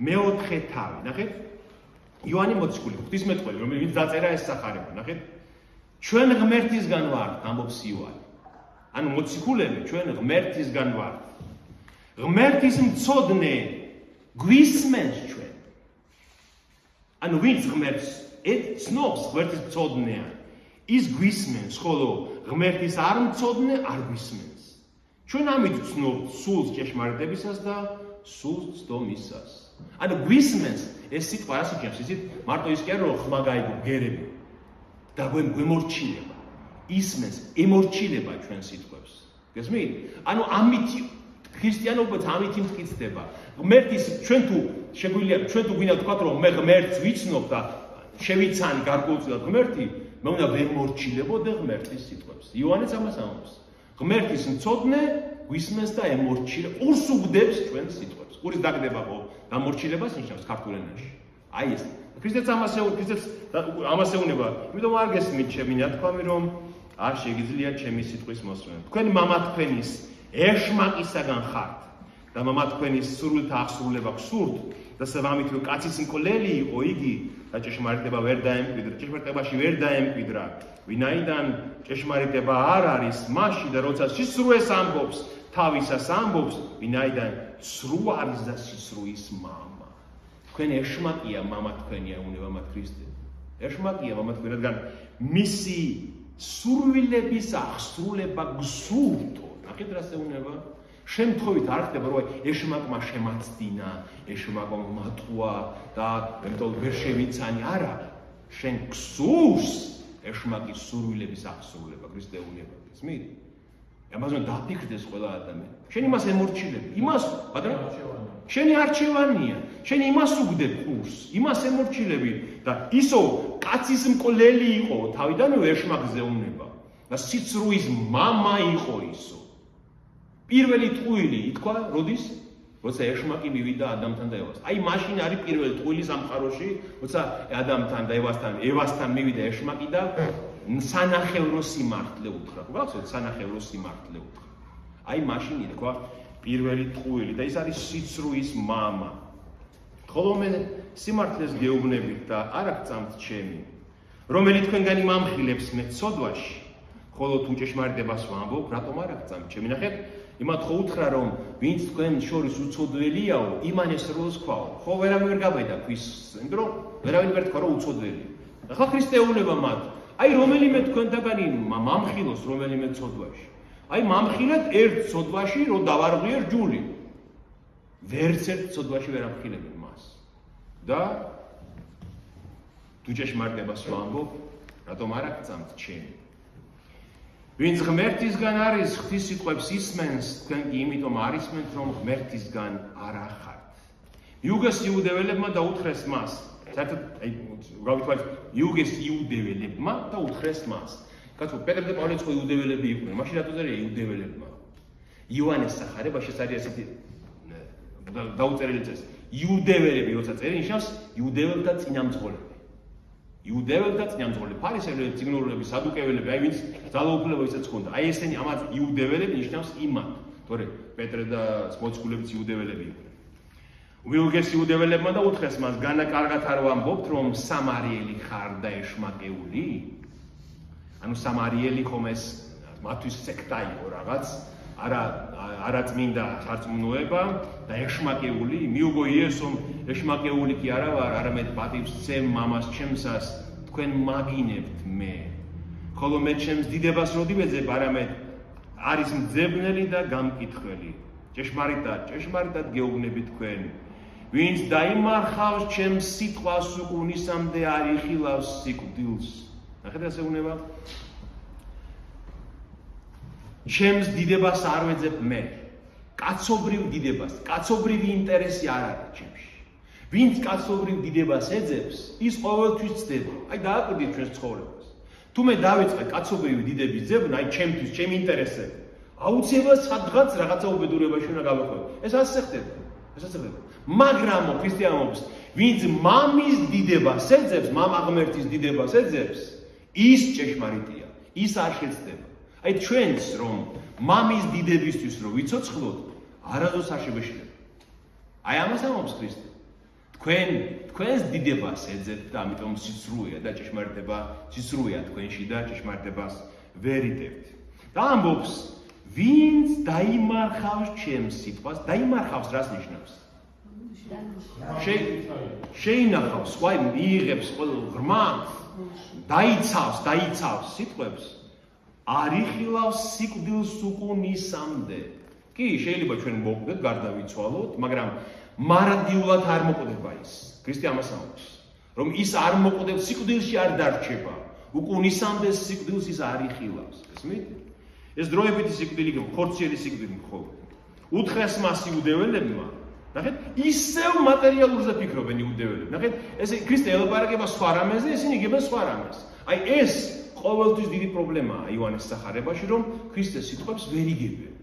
მეოთხე თავი. ნახეთ? იოანე მოციქული, ღვთისმეტყველი, რომელიც დაწერა ეს სახარება, ნახეთ? ჩვენ ღმერთისგან ვართ, ამბობს იოანე. ანუ მოციქულები ჩვენ ღმერთისგან ვართ. ღმერთის მცოდნე გვისმენს ჩვენ. ანუ ვინც ღმერთს ცნობს, ღმერთის მცოდნეა, ის გვისმენს, ხოლო ღმერთის არ მცოდნე არ გვისმენს. ჩვენ ამით ვცნობთ სულს ჭეშმარიტებისას და სულს ცდომისას. ანუ გვისმენს ეს სიტყვა რას იჩენს? იცით, მარტო ის კი არა რომ ხმა გაიგო გერები და გვემორჩილება. ისმენს, ემორჩილება ჩვენ სიტყვებს. გესმით? ანუ ამით ქრისტიანობაც ამით იმტკიცდება. ღმერთის ჩვენ თუ შეგვიძლია ჩვენ თუ გვინდა თქვა რომ მე ღმერთს ვიცნობ და შევიცანი გარკვეულწილად ღმერთი, მე უნდა ვემორჩილებოდე ღმერთის სიტყვებს. იოანეც ამას ამბობს. ღმერთის მცოდნე გვისმენს და ემორჩილებს, ყურს უგდებს ჩვენ სიტყვებს. ყურის დაგდება ხო დამორჩილებას ნიშნავს ქართულ ენაში. აი ეს. ქრისტეც ამას ეუბნება, იმიტომ არ გესმით ჩემი ნათქვამი რომ არ შეგიძლიათ ჩემი სიტყვის მოსმენა. თქვენ მამა თქვენის ეშმაკისაგან ხართ და მამა თქვენის სურვილთა აღსრულება გსურთ და სავამით რომ კაცის მკვლელი იყო იგი და ჭეშმარიტება ვერ დაემკვიდრა, ჭეშმარიტებაში ვერ დაემკვიდრა, ვინაიდან ჭეშმარიტება არ არის მასში და როცა სისრუეს ამბობს, თავისას ამბობს, ვინაიდან სრუ არის და სისრუის მამა. თქვენ ეშმაკია მამა თქვენი ეუბნება მათ ქრისტე. ეშმაკია მამა თქვენი, რადგან მისი სურვილების აღსრულება გსურთო. ნახეთ რას ეუბნება? შემთხვევით არ ხდება რომ ეშმაკმა შემაცდინა, ეშმაკმა მატყუა და ამიტომ ვერ შევიცანი, არა. შენ გსურს ეშმაკის სურვილების აღსრულება, ქრისტე ეუბნება. გესმით? ამაზე დაფიქრდეს ყველა ადამიანი. შენ იმას ემორჩილებ, იმას, ბატონო, შენი არჩევანია. შენ იმას უგდებ ყურს, იმას ემორჩილები და ისო კაცის მკვლელი იყო, თავიდანვე ეშმაკზე უნება და სიცრუის მამა იყო ისო. პირველი ტყუილი ითქვა, როდის? როცა ეშმაკი მივიდა ადამიანთან და ევასთან. აი მაშინ არის პირველი ტყუილი სამყაროში, როცა ადამიანთან და ევასთან მივიდა ეშმაკი და სანახევრო სიმართლე უთხრა. გახსოვთ, სანახევრო სიმართლე უთხრა. აი მაშინ ითქვა პირველი ტყუილი და ის არის სიცრუის მამა. ხოლო მე სიმართლეს გეუბნებით და არ აღწამთ ჩემი, რომელი თქვენგანი მამხილებს მე ცოდვაში, ხოლო თუ ჭეშმარიტებას ვამბობ, რატომ არ აღწამთ ჩემი? ნახეთ, იმათ ხო უთხრა რომ ვინც თქვენ შორის უცოდველიაო, იმან ეს როლს ქვაო. ხო ვერავინ ვერ გაბედა ქვის, იმიტომ რომ ვერავინ ვერ თქვა რომ უცოდველი. ახლა ქრისტე ეუბნება მათ, აი რომელიმე თქვენთაგანი მამხილოს რომელიმე ცოდვაში. აი მამხილეთ ერთ ცოდვაში რომ დავარღვიერ ჯული. ვერც ერთ ცოდვაში ვერ ამხილებენ მას. და თუ ჭეშმარიტებას ვამბობ, რატომ არ აღწამთ ჩემი? ვინც ღმერთისგან არის, ღვთის სიტყვებს ისმენს, თქვენ კი იმიტომ არ ისმენთ, რომ ღმერთისგან არ ახართ. იუგეს იუდეველებმა დაუთხრეს მას. საერთოდ აი გავიტყვით იუგეს იუდეველებმა დაუთხრეს მას. კაცო, პეტრე და პავლე ხო იუდეველები იყვნენ, მაშინ რატო წერია იუდეველებმა? იოანეს სახარებაში ეს არის ასეთი დაუწერილი წესი. იუდეველები როცა წერენ, ნიშნავს იუდეველთა წინამძღოლები. იუდეველთა წინამძღოლები, ფარისევლები, წიგნურები, სადუკეველები, აი ვინც ძალაუფლება ისაც ჰქონდა. აი ესენი ამათ იუდეველები ნიშნავს იმათ, თორე პეტრე და მოციქულებიც იუდეველები იყვნენ. იუგეს იუდეველებმა დაუთხრეს მას, განა კარგად არ ვამბობთ, რომ სამარიელი ხარ და ეშმაკეული? ანუ სამარიელი ხომ ეს მათთვის სექტა იყო რაღაც, არაწმინდა სარწმუნოება და ეშმაკეული, მიუგო იესომ ეშმაკეული კი არა ვარ, არამედ პატივს ცემ მამას ჩემსას, თქვენ მაგინებთ მე. ხოლო მე ჩემს დიდებას რო დივეძებ, არამედ არის მძებნელი და გამკითხველი. ჭეშმარიტად გეუბნებით თქვენ. ვინც დაიმარხავს ჩემს სიტყვას უყუნისამდე არ იხილავს სიკვდილს. ნახეთ ასე უნება. ჩემს დიდებას არ ვეძებ მე. კაცობრივ დიდებას, კაცობრივი ინტერესი არ არის ჩემში. ვინც კაცობრივ დიდებას ეძებს, ის ყოველთვის ცდება. აი დააკვირდით ჩვენს ცხოვრებას. თუ მე დავიწყე კაცობრივი დიდების ძებნა, აი ჩემთვის, ჩემი ინტერესები, აუცილებლად სადღაც რაღაცა უბედურებაში უნდა გავეხვევი. ეს ასე ხდება. შესაძლებელი. მაგრამ ქრისტიანობს, ვინც მამის დიდებას ეძებს, მამა ღმერთის დიდებას ეძებს, ის ჭეშმარიტია, ის არ შეცდება. აი ჩვენც რომ მამის დიდებისთვის რომ ვიცოცხლოთ, არასდროს არ შეგეშლება. აი ამას ამბობს ქრისტე. თქვენს დიდებას ეძებთ და ამიტომ სიცრუეა და ჭეშმარიტება სიცრუეა თქვენში და ჭეშმარიტებას ვერ იტევთ. და ამბობს, ვინც დაიმარხავს ჩემს სიტყვას, დაიმარხავს რას ნიშნავს? შეინახავს, ვაი მიიღებს ღრმა, დაიცავს სიტყვებს, არ იხილავს სიკვდილს უკუნისამდე. კი, შეიძლება ჩვენ მოკვდეთ, გარდავიცვალოთ, მაგრამ მარადიულად არ მოკვდება ის. ქრისტე ამას ამბობს, რომ ის არ მოკვდებს, სიკვდილში არ დარჩება, უკუნისამდე სიკვდილს ის არ იხილავს. ესმით? ეს დროებითი სიკვდილი, ხორციელი სიკვდილი მხოლოდ. უთხრესმას იუდეველებმა, ნახეთ, ისევ მატერიალურზე ფიქრობენ იუდეველები. ნახეთ, ესე ქრისტე ელაპარაკება სხვა რამეზე, ისინი იგებენ სხვა რამეს. აი ეს ყოველთვის დიდი პრობლემაა იოანეს სახარებაში, რომ ქრისტეს სიტყვებს ვერ იგებენ.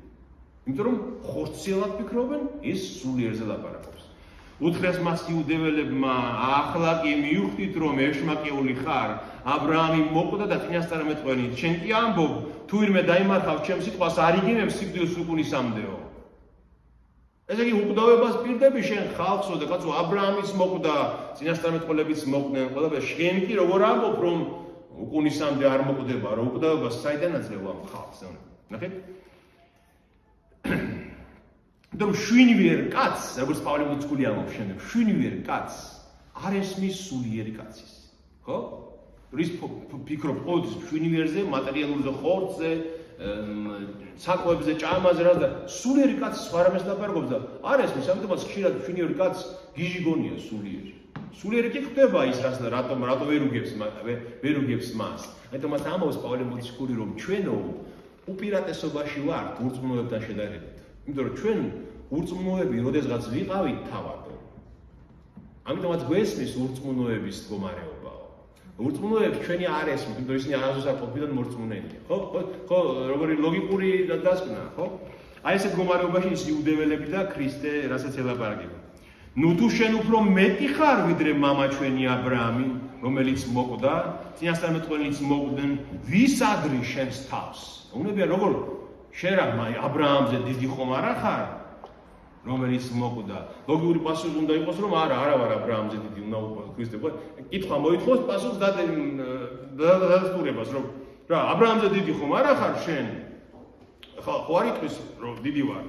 იმიტომ რომ ხორციელად ფიქრობენ, ის სულიერზე ლაპარაკობს. უთხრესმას იუდეველებმა ახლა კი მივხვდით, რომ ეშმაკეული ხარ, აბრაამი მოკვდა და წინასწარმეტყველით, შენ კი ამბობ, თუ ვინმე დაიმარხავს ჩემს სიტყვას, არ იგინებს სიკვდილს უკუნისამდეო. ესე იგი უკვდავებას პირდები შენ ხალხსო და კაცო აბრაამის მოკვდა, წინასწარმეტყველებიც მოკვდნენ, ყველაფერი შენ კი როგორ ამბობ, რომ უკუნისამდე არ მოკვდება, რომ უკვდავებას საიდან აძლევ ამ ხალხს? ნახეთ? რომ შვინივერ კაცს, როგორც პავლე მოციქული ამბობს შემდეგ, შვინივერ კაცს არ ესმის სულიერი კაცის. ხო? რის ფიქრობ ყოველთვის შვინივერზე, მატერიალურზე, ხორცზე, საკვებზე, ჭამაზე რა და სულიერი კაცის სხვა რამეს ლაპარაკობს და არ ესმის, ამიტომაც ხშირად შვინივერი კაცს გიჟი გონია სულიერი. სულიერი კი ხდება ის რას და რატომ ვერ უგებს მას. ამიტომაც ამბობს პავლე მოციქული, რომ ჩვენო უპირატესობაში ვართ ურწმუნოებთან შედარებით. იმიტომ რომ ჩვენ ურწმუნოები როდესღაც ვიყავით თავადო. ამიტომაც გვესმის ურწმუნოების მდგომარეობა. ურწმუნოებს ჩვენი არ ესმის, იმიტომ ისინი არასდროს არ ყოფილან მორწმუნეები. ხო, როგორი ლოგიკური დასკვნა, ხო? აი ესეთ მდგომარეობაში ის იუდეველები და ქრისტე რასაც ელაპარაკება. ნუ თუ შენ უფრო მეტი ხარ ვიდრე მამა ჩვენი აბრაამი, რომელიც მოკვდა, წინასწარმეტყველიც მოკვდნენ, ვის ადრის შენს თავს? უნებია როგორ შენ რა აბრაამზე დიდი ხომ არა ხარ, რომელიც მოკვდა. ლოგიური პასუხი უნდა იყოს, რომ არა ვარ აბრაამზე დიდი, უნდა უყოს ქრისტე. კითხვა მოითხოვს პასუხს დადასტურებას, რომ რა აბრაამზე დიდი ხომ არა ხარ შენ? ხო არ იტყვის, რომ დიდი ვარ.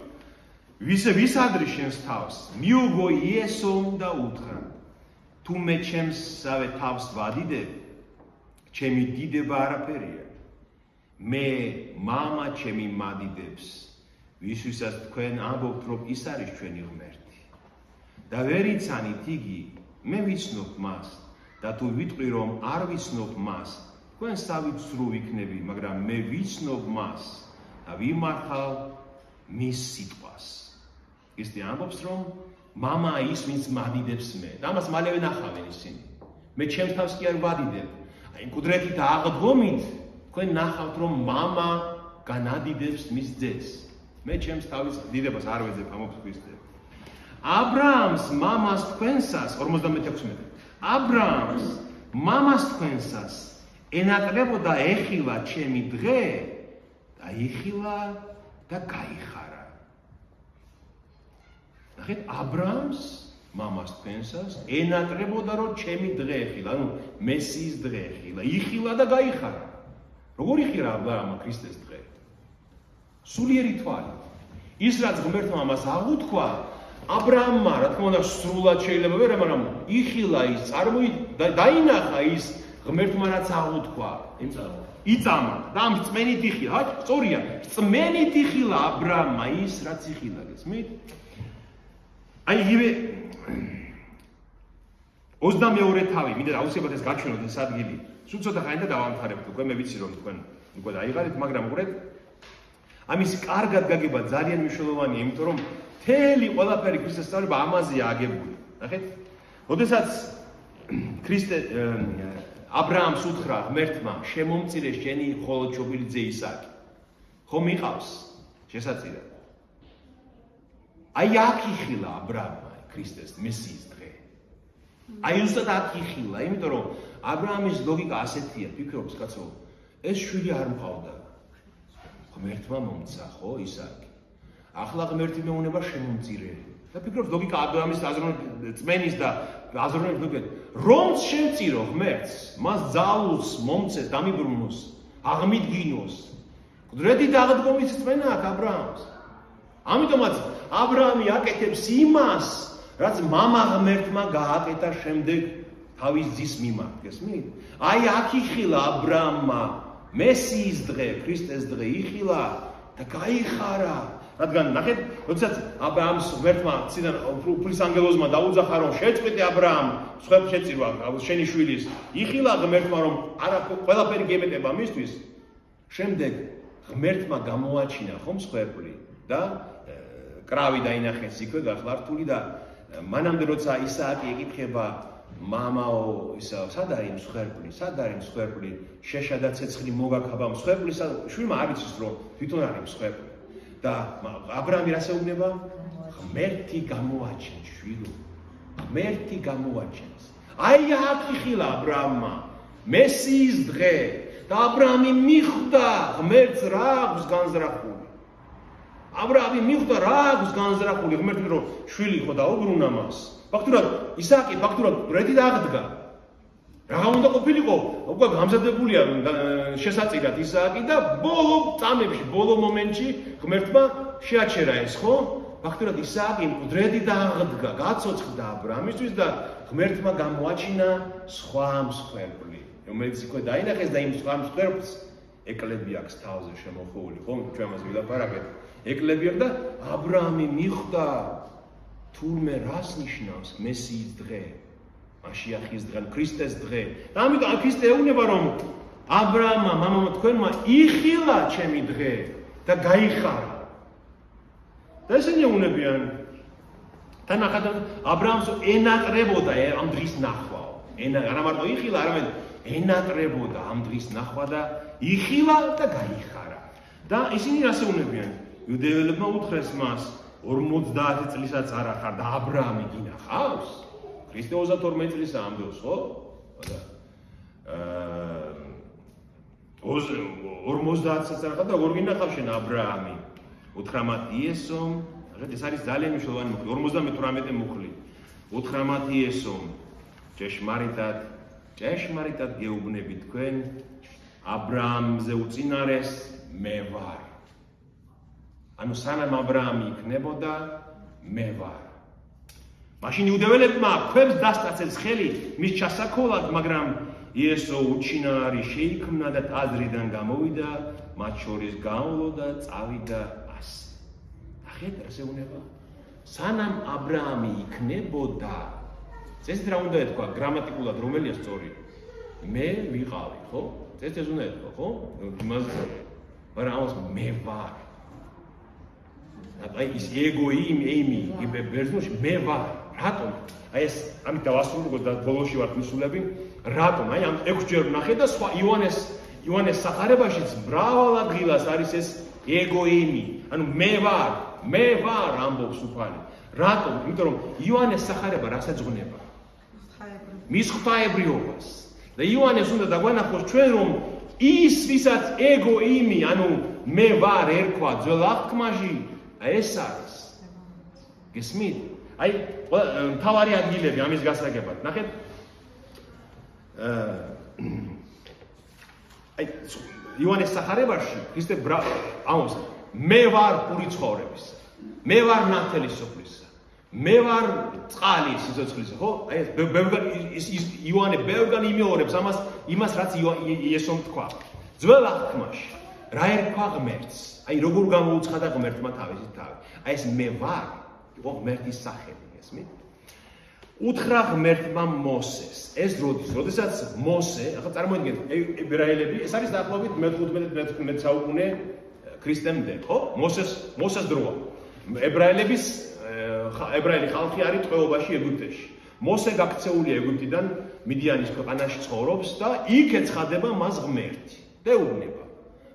ვის ადრის შენს თავს? მიუგო იესომ და უთხრა, თუ მე ჩემსავე თავს ვადიდებ, ჩემი დიდება არაფერია. მე მამა ჩემი მადიდებს, ვისვისაც თქვენ ამბობთ, რომ ის არის ჩვენი ღმერთი. და ვერ იცანით იგი, მე ვიცნობ მას, და თუ ვიტყვი, რომ არ ვიცნობ მას, თქვენ სავიცრუ ვიქნები, მაგრამ მე ვიცნობ მას და ვიმარხავ მის სიტყვას. ქრისტე ამბობს, რომ მამა ის, ვინც მადიდებს მე. და ამას მალევე ნახავენ ისინი. მე ჩემს თავს კი არ ვადიდებ. აი მკვდრეთით და აღდგომით თქვენ ნახავთ, რომ მამა განადიდებს მის ძეს. მე ჩემს თავის დიდებას არ ვეძებ, ამბობს ქრისტე. აბრაამს მამას თქვენსას 56. აბრაამს მამას თქვენსას ენატრებოდა ეხილა ჩემი დღე და იხილა და გაიხარა. ნახეთ, აბრაამს მამას თქვენსას ენატრებოდა რომ ჩემი დღე ეხილა, ანუ მესიის დღე ეხილა, იხილა და გაიხარა. როგორ იხირა აბრაამმა ქრისტეს დღე? სულიერი თვალით. ის რაც ღმერთმა მას აღუთქვა, აბრაამმა, რა თქმა უნდა, სრულად შეიძლება ვერ, მაგრამ იხილა ის, დაინახა ის ღმერთმა რაც აღუთქვა. იწამა და ამ წმენით იხილა. სწორია, წმენით იხილა აბრაამმა ის, რაც იხილა, გესმით? აი იგივე 22 თავი, მინდა აუცილებლად ეს გაჩვენოთ ეს ადგილი. სულ ცოტა ხანი და დავამთავრებთ უკვე, მე ვიცი რომ თქვენ უკვე დაიღალით, მაგრამ უყურეთ, ამის კარგად გაგება ძალიან მნიშვნელოვანია, იმიტომ რომ მთელი ყველაფერი ქრისტეს სწავლება ამაზეა აგებული. ნახეთ? როდესაც ქრისტე აბრაამს უთხრა ღმერთმა, შემომწირე შენი მხოლოდ შობილი ძე ისააკი. ხომ მიყავს შესაწირა? აი აქ იხილა ა ブラ ამმა ქრისტეს მესიის დღე. აი უბრალოდ აქ იხილა, იმიტომ რომ ა ブラ ამის ლოგიკა ასეთია, ფიქრობს კაცო, ეს შვილი არ მყავდა. ღმერთმა მომცა, ხო, ისააკი. ახლა ღმერთი მეუნება შემომწირე. და ფიქრობს ლოგიკა ა ブラ ამის წმენის და აზროვნების ლოგიკა, რომც შემწირო ღმერთს, მას ძალუს მომცეს, დამიბრუნოს, აღმიდგინოს. მკვდრედი დაღდგომის წმენა აქვს ა ブラ ამს. ამიტომაც ა ブラ ამი აკეთებს იმას, რაც მამა ღმერთმა გააკეთა შემდეგ თავის ძის მიმართ, გესმით? აი აქ იხილა ა ブラ ამმა მესიის დღე, ქრისტეს დღე იხილა და გაიხარა. რადგან ნახეთ, როდესაც ა ブラ ამს ღმერთმა ციდან უფლის ანგელოზმა დაუძახა, რომ შეწყვეტე ა ブラ ამ სხვებს შეწირვა შენი შვილის, იხილა ღმერთმა, რომ არა ყველაფერი გემეტება მისთვის. შემდეგ ღმერთმა გამოაჩინა ხომ სხვერპლი და კრავი დაინახეს იქვე გახლართული და მანამდე როცა ისააკი ეკითხება მამაო ისა სად არის მსხვერპლი, სად არის მსხვერპლი, შეშა და ცეცხლი მოგაქაბა მსხვერპლი, შვილმა არ იცის რომ თვითონ არის მსხვერპლი და ა ブラ ამი რას ეუბნება? ღმერთი გამოაჩენს შვილო, ღმერთი გამოაჩენს. აი აქ იხილა ა ブラ ამმა მესიის დღე და ა ブラ ამი მიხვდა ღმერთს რა აქვს განზრახული. ა ブラ ამი მიხვდა რა აქვს განზრახული ღმერთი რომ შვილი ხო დაუბრუნა მას. ფაქტურად ისააკი ფაქტურად მკვდრედი დაღდგა. რა უნდა ყოფილიყო? უკვე გამზადებულია შესაწირად ისააკი და ბოლო წამებში, ბოლო მომენტში ღმერთმა შეაჩერა ეს, ხო? ფაქტურად ისააკი მკვდრედი დაღდგა, გაცოცხლდა ა ブラ ამისთვის და ღმერთმა გამოაჩინა სხვა მსხვერპლი, რომელიც იქვე დაინახეს და იმ სხვა მსხვერპლს ეკლები აქვს თავზე შემოხეული, ხო? ჩვენ მას ვილაპარაკეთ. ეკლები აქვს და ა ブラ ამი მიხვდა თურმე რას ნიშნავს მესიის დღე, მაშიახის დღე, ქრისტეს დღე. და ამიტომ ქრისტე ეუბნება რომ ა ブラ ამმა, მამამა თქვენმა იხილა ჩემი დღე და გაიხარა. და ესენი ეუბნებიან და ნახეთ ა ブラ ამს ენატრებოდა ამ დღის ნახვაო. არა მარტო იხილა, არამედ ენატრებოდა ამ დღის ნახვა და იხილა და გაიხარა. და ისინი რას ეუბნებიან? იუდეველებმა უთხრეს მას 50 წლისაც არ ახარ და ა ブラ ამი გინახავს? ქრისტე 32 წლისა ამ დროს, ხო? და 50-საც არ ახარ და როგორ გინახავს შენ ა ブラ ამი? უთხრა მათ იესომ, ეს არის ძალიან მნიშვნელოვანი მუხლი, 58 მუხლი. უთხრა მათ იესომ, ჭეშმარიტად გეუბნები თქვენ, ა ブラ ამზე უწინარეს მე ვარ. ანუ სანამ ა ブラ ამი იქნებოდა, მე ვარ. მაშინ იუდეველებმა ქვებს დასტაცეს ხელი მის ჩასაქოლად, მაგრამ იესო უჩინარი შეიქმნა და ტაძრიდან გამოვიდა, მათ შორის გამოვიდა, წავიდა ასე. ნახეთ, რა შეუნება? სანამ ა ブラ ამი იქნებოდა, ეს რა უნდა ეთქვა გრამატიკულად, რომელია სწორი? მე ვიყავი, ხო? ეს უნდა ეთქვა, ხო? იმას მაგრამ ამას მე ვარ. აი ის ეიმი ბერძნულში მე ვარ. რატომ? აი ეს ამით დავასრულოთ და ბოლოში ვარ მისულები. რატომ? აი ამ 6 ჯერ ვნახე და სხვა ივანეს სახარებაშიც მრავალ ადგილას არის ეს ეიმი. ანუ მე ვარ ამბობს უფალი. რატომ? იმიტომ რომ ივანეს სახარება რას ეძღვნება? მის ღვთაებრიობას. და ივანეს უნდა დაგვანახოს ჩვენ რომ ის ვისაც ეიმი, ანუ მე ვარ ერქვა ძველ აღთქმაში, ეს არის. გესმით? აი მთავარი ადგილები ამის გასაგებად. ნახეთ. აი ივანეს სახარებაში ქრისტე ამბობს მე ვარ პური ცხოვრებისა. მე ვარ ნათელი სოფლისა. მე ვარ წყალი სიცოცხლისა, ხო? აი ეს ივანე ბევრგან იმეორებს იმას რაც იესომ თქვა. ძველ აღთქმაში რა ერქვა ღმერთს? აი როგორ გამოუცხადა ღმერთმა თავისი თავი. აი ეს მე ვარ, იყო ღმერთის სახელი, ესმით? უთხრა ღმერთმა მოსეს. ეს როდესაც მოსე, ახლა წარმოიდგინეთ, ებრაელები, ეს არის დაახლოებით მე-15 საუკუნე ქრისტემდე, ხო? მოსეს დროა. ებრაელი ხალხი არის ტყვეობაში ეგვიპტეში. მოსე გაქცეულია ეგვიპტიდან მიდიანის ქვეყანაში ცხოვრობს და იქ ეცხადება მას ღმერთი. და ეუბნება,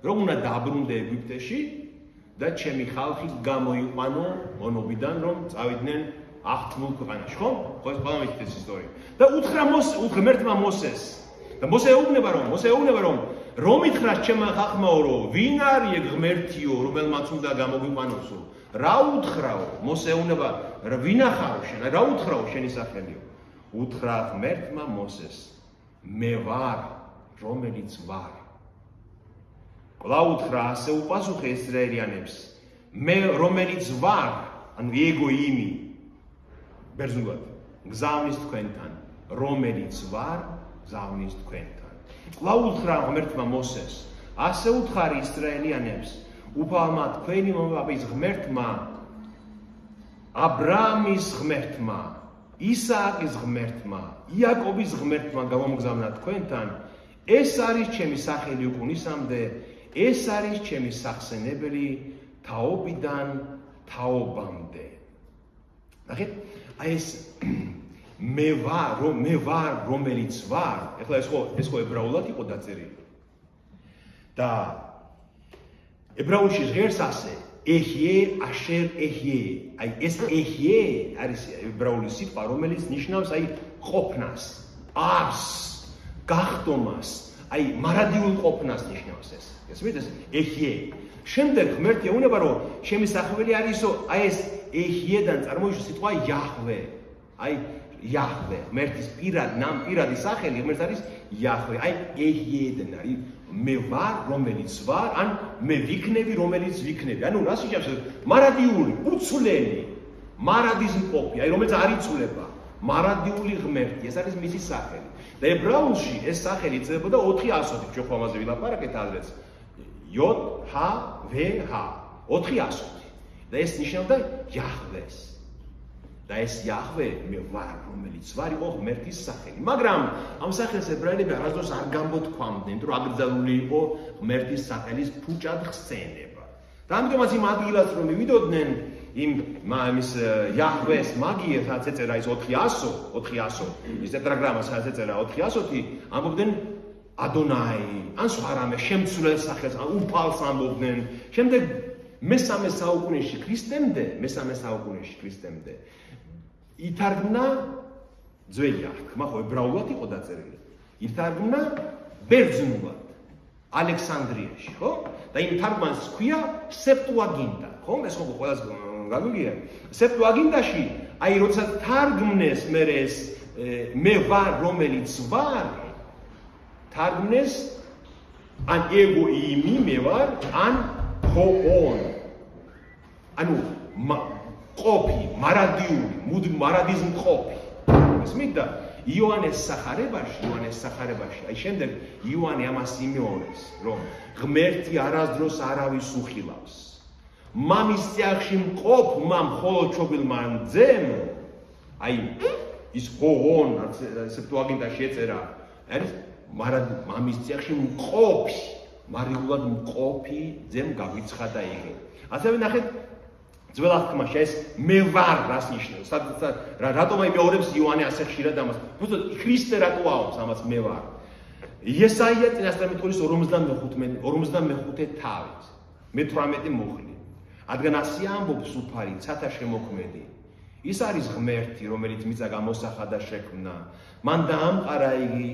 რომ უნდა დაბრუნდე ეგვიპტეში და ჩემი ხალხი გამოიყვანო მონობიდან რომ წავიდნენ აღთმულ ქვეყანაში, ხო? ხო ეს ყველა მითითეს ისტორია. და უთხრა ღმერთმა მოსეს. და მოსე ეუბნება რომ ითხრას ჩემმა ხალხმაო რომ ვინ არის ღმერთიო რომელმაც უნდა გამოგვიყვანოსო? რა უთხრაო? მოსე ეუბნება ვინახაო შენ? რა უთხრაო შენი სახელიო? უთხრა ღმერთმა მოსეს მე ვარ რომელიც ვარ. კვლავ უთხრა ასე უპასუხე ისრაელიანებს მე რომელიც ვარ, ანუ ego imi ბერძნულად გზავნის თქვენთან, რომელიც ვარ გზავნის თქვენთან. კვლავ უთხრა ღმერთმა მოსეს ასე უთხარი ისრაელიანებს უფალმა თქვენი მომავლის ღმერთმა, აბრაამის ღმერთმა, ისააკის ღმერთმა, იაკობის ღმერთმა გამომგზავნა თქვენთან, ეს არის ჩემი სახელი უკუნისამდე, ეს არის ჩემი სახსენებელი თაობიდან თაობამდე. ნახეთ, აი ეს მე ვარ რომელიც ვარ, ეხლა ეს ხო ებრაულად იყო დაწერილი. და ებრაულში ჟღერს ასე ეჰიე აშერ ეჰიე. აი ეს ეჰიე არის ებრაული სიტყვა, რომელიც ნიშნავს აი ყოფნას, არს, გახდომას, აი მარადიულ ყოფნას ნიშნავს ეს. ესმით ეს ეჰიე. შემდეგ ღმერთი ეუბნება რომ ჩემი სახველი არისო, აი ეს ეჰიედან წარმოიშვა სიტყვა იაჰვე. აი იაჰვე, ღმერთის პირადი სახელი, ღმერთს არის იაჰვე. აი ეჰიედან არის მე ვარ რომელიც ვარ, ან მე ვიქნები რომელიც ვიქნები. ანუ რას ნიშნავს ეს? მარადიული, უცვლელი, მარადის მყოფი, აი რომელიც არ იცვლება. მარადიული ღმერთი, ეს არის მისი სახელი. და ებრაულში ეს სახელი იწებოდა 4 ასოთი, ჩვენ ხომ ამაზე ვილაპარაკეთ ადრეც. იოდ, ჰა, ვე, ჰა. 4 ასოთი. და ეს ნიშნავდა იაჰვეს. და ეს იაჰვე მე ვარ რომელიც ვარ იყო ღმერთის სახელი. მაგრამ ამ სახელს ებრაელები არასდროს არ გამბოთქვამდნენ, რომ აკრძალული იყო ღმერთის სახელის ფუჭად ხსენება. და ამიტომაც იმ ადგილას რომ მივიდოდნენ იმის იაჰვეს მაგიერ, სადაც ეწერა ის 400, ის ტეტრაგრამა სადაც ეწერა 400-ი, ამბობდნენ ადონაი, ან სხვა რამე შემცვლელ სახელს, ან უფალს ამბობდნენ. შემდეგ მესამე საუკუნეში ქრისტემდე ითარგმნა ძველი აღთქმა, ხო ებრაულად იყო დაწერილი. ითარგმნა ბერძნულად ალექსანდრიაში, ხო? და იმ თარგმანს ჰქვია სეპტუაგინტა, ხო? ეს ხო ყველას გაგვიგია. სეპტუაგინტაში, აი როცა თარგმნეს მე ეს მე ვარ რომელიც ვარ, თარგმნეს ან ego imi მე ვარ, ან hoon. ანუ ყოფი, მარადიული, მარადის მყოფი. ისმით და იოანეს სახარებაში, აი შემდეგ იოანე ამას იმეორებს, რომ ღმერთი არასდროს არავის უხილავს. მამის წიაღში მყოფ მამ მხოლოდ ჩობილმა მძემ, აი ის ჰოონ, სეპტუაგინტაში ეწერა, არის მამის წიაღში მყოფი, მარიულად მყოფი ძემ გაგვიცხადა იგი. ასევე ნახეთ ძველ აღთქმაში ეს მე ვარ რას ნიშნავს? რატომ იმეორებს იოანე ასე ხშირად ამას? უბრალოდ ქრისტე რატო აობს ამას მე ვარ? იესაია წინასწარმეტყველის 55 თავით, მე-18 მუხლი. რადგან ასე ამბობს უფალი, ცათა შემოქმედი. ის არის ღმერთი, რომელიც მიწა გამოსახა და შექმნა. მან დაამყარა იგი,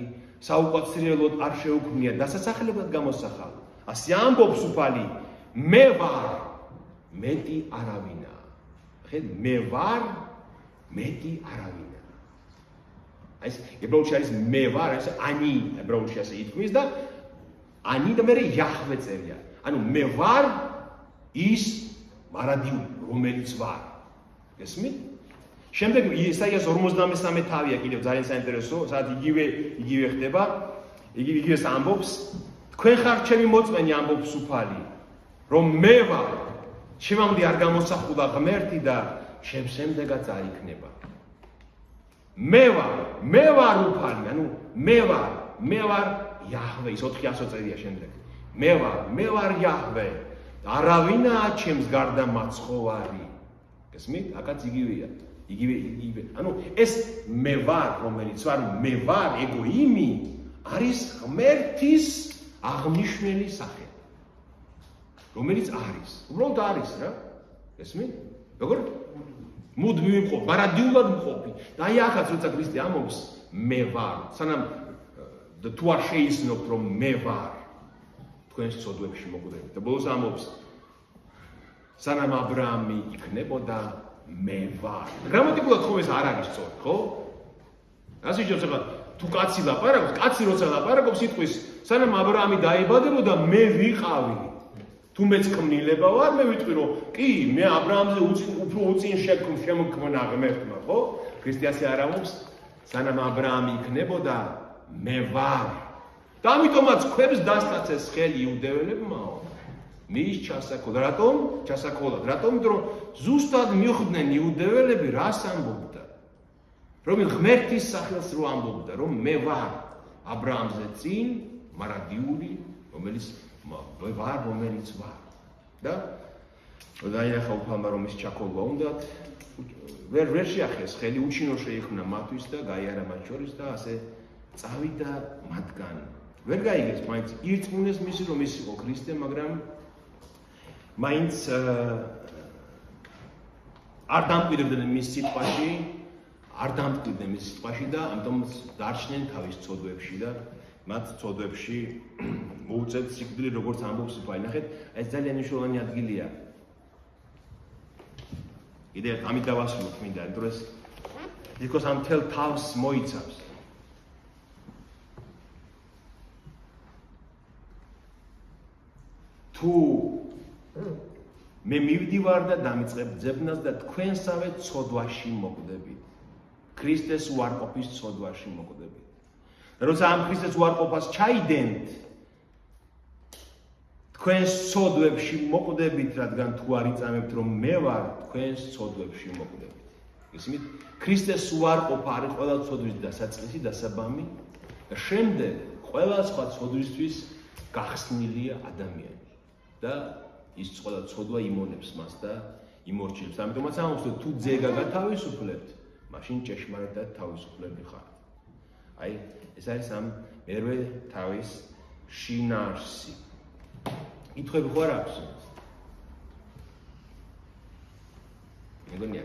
საუკვაცრიელოდ არ შეუქმნია, დასასახლებლად გამოსახა. ასე ამბობს უფალი, მე ვარ მეტი არავინა. ხედ მე ვარ მეტი არავინა. ეს ებრაულში არის მე ვარ, ესანი ებრაულში ასე ითქმის და ani და მე იაჰვე წერია. ანუ მე ვარ ის მარადიული რომელიც ვარ. გესმით? შემდეგ ისაიას 53 თავია კიდევ ძალიან საინტერესო, სადაც იგივე ხდება, იგივე ამბობს, თქვენ ხართ ჩემი მოწმენი ამბობს უფალი, რომ მე ვარ ჩემამდე არ გამოსახულა ღმერთი და ჩემ შემდეგაც არ იქნება. მე ვარ უფალი, ანუ მე ვარ იაჰვე, ის 400 წერია შემდეგ. მე ვარ იაჰვე, არავინაა ჩემს გარდა მაცხოვარი. გესმით? აკაც იგივეა. იგივე. ანუ ეს მე ვარ, რომელიც ვარ, მე ვარ, ego imi არის ღმერთის აღნიშნული სახე. რომელიც არის. უბრალოდ არის რა. ესმით? როგორ? მუდმივი მყოფი, მარადიულად მყოფი. და აი ახაც როცა ქრისტე ამბობს მე ვარ, სანამ თუ არ შეიცნობთ რომ მე ვარ თქვენს ცოდვებში მოკვდებით. და ბოლოს ამბობს სანამ ა ブラ ამი იქნებოდა მე ვარ. გრამატიკულად ხო ეს არ არის სწორი, ხო? ასე შეიძლება თუ კაცი ლაპარაკობს, კაცი როცა ლაპარაკობს სიტყვის სანამ ა ブラ ამი დაიბადებოდა მე ვიყავი. თუ მეც ქმნილება ვარ, მე ვიტყვი რომ კი, მე ა ブラ ამზე უფრო უწინ შემოქმნა ღმერთმა, ხო? ქრისტე ასე არ ამბობს, სანამ ა ブラ ამი იქნებოდა მე ვარ. და ამიტომაც ქვებს დასტაცეს ხელი იუდეველებმაო. მის ჩასაკოლად. რატომ? ჩასაკოლად. რატომ? იმიტომ რომ ზუსტად მიხვდნენ იუდეველები რას ამბობდა. რომ ღმერთის სახელს რო ამბობდა, რომ მე ვარ ა ブラ ამზე წინ, მარადიული, რომელიც ვარ, რომელიც ვარ. და დაინახა უფალმა რომ ის ჩაკოლვა უნდათ, ვერ შეახეს ხელი, უჩინო შეიქმნა მათთვის და გაიარა მათ შორის და ასე წავიდა მათგან. ვერ გაიგეს მაინც ირწმუნეს მისი რომ ის იყო ქრისტე, მაგრამ მაინც არ დამკვიდრდნენ მის სიტყვაში, არ დამკვიდრდნენ მის სიტყვაში და ამიტომ დარჩნენ თავის ცოდვებში და მათ ცოდვებში მოუწევთ სიკვდილი, როგორც ამბობს უფალი. ნახეთ, ეს ძალიან მნიშვნელოვანი ადგილია. კიდევ ამით დავასრულოთ მინდა, იმიტომ რომ იქოს ამ თელ თავს მოიცავს. თუ მე მივდივარ და დამიწყებ ძებნას და თქვენსავე ცოდვაში მოკვდებით. ქრისტეს უარყოფის ცოდვაში მოკვდებით. როცა ამ ქრისტეს უარყოფას ჩაიდენთ, თქვენს ცოდვებში მოკვდებით, რადგან თუ არ იწამებთ რომ მე ვარ თქვენს ცოდვებში მოკვდებით. ისმით, ქრისტეს უარყოფა არის ყველა ცოდვის დასაწყისი, დასაბამი და შემდეგ ყველა სხვა ცოდვისთვის გახსნილია ადამიანი. და ის ყველა ცოდვა იმონებს მას და იმორჩილებს. ამიტომაც ამბობს, თუ ძეგა გათავისუფლებთ, მაშინ ჭეშმარიტად თავისუფლები ხართ. აი, ეს არის ამ მერვე თავის შინაარსი. კითხვები ხო არ აქვს? მეგონია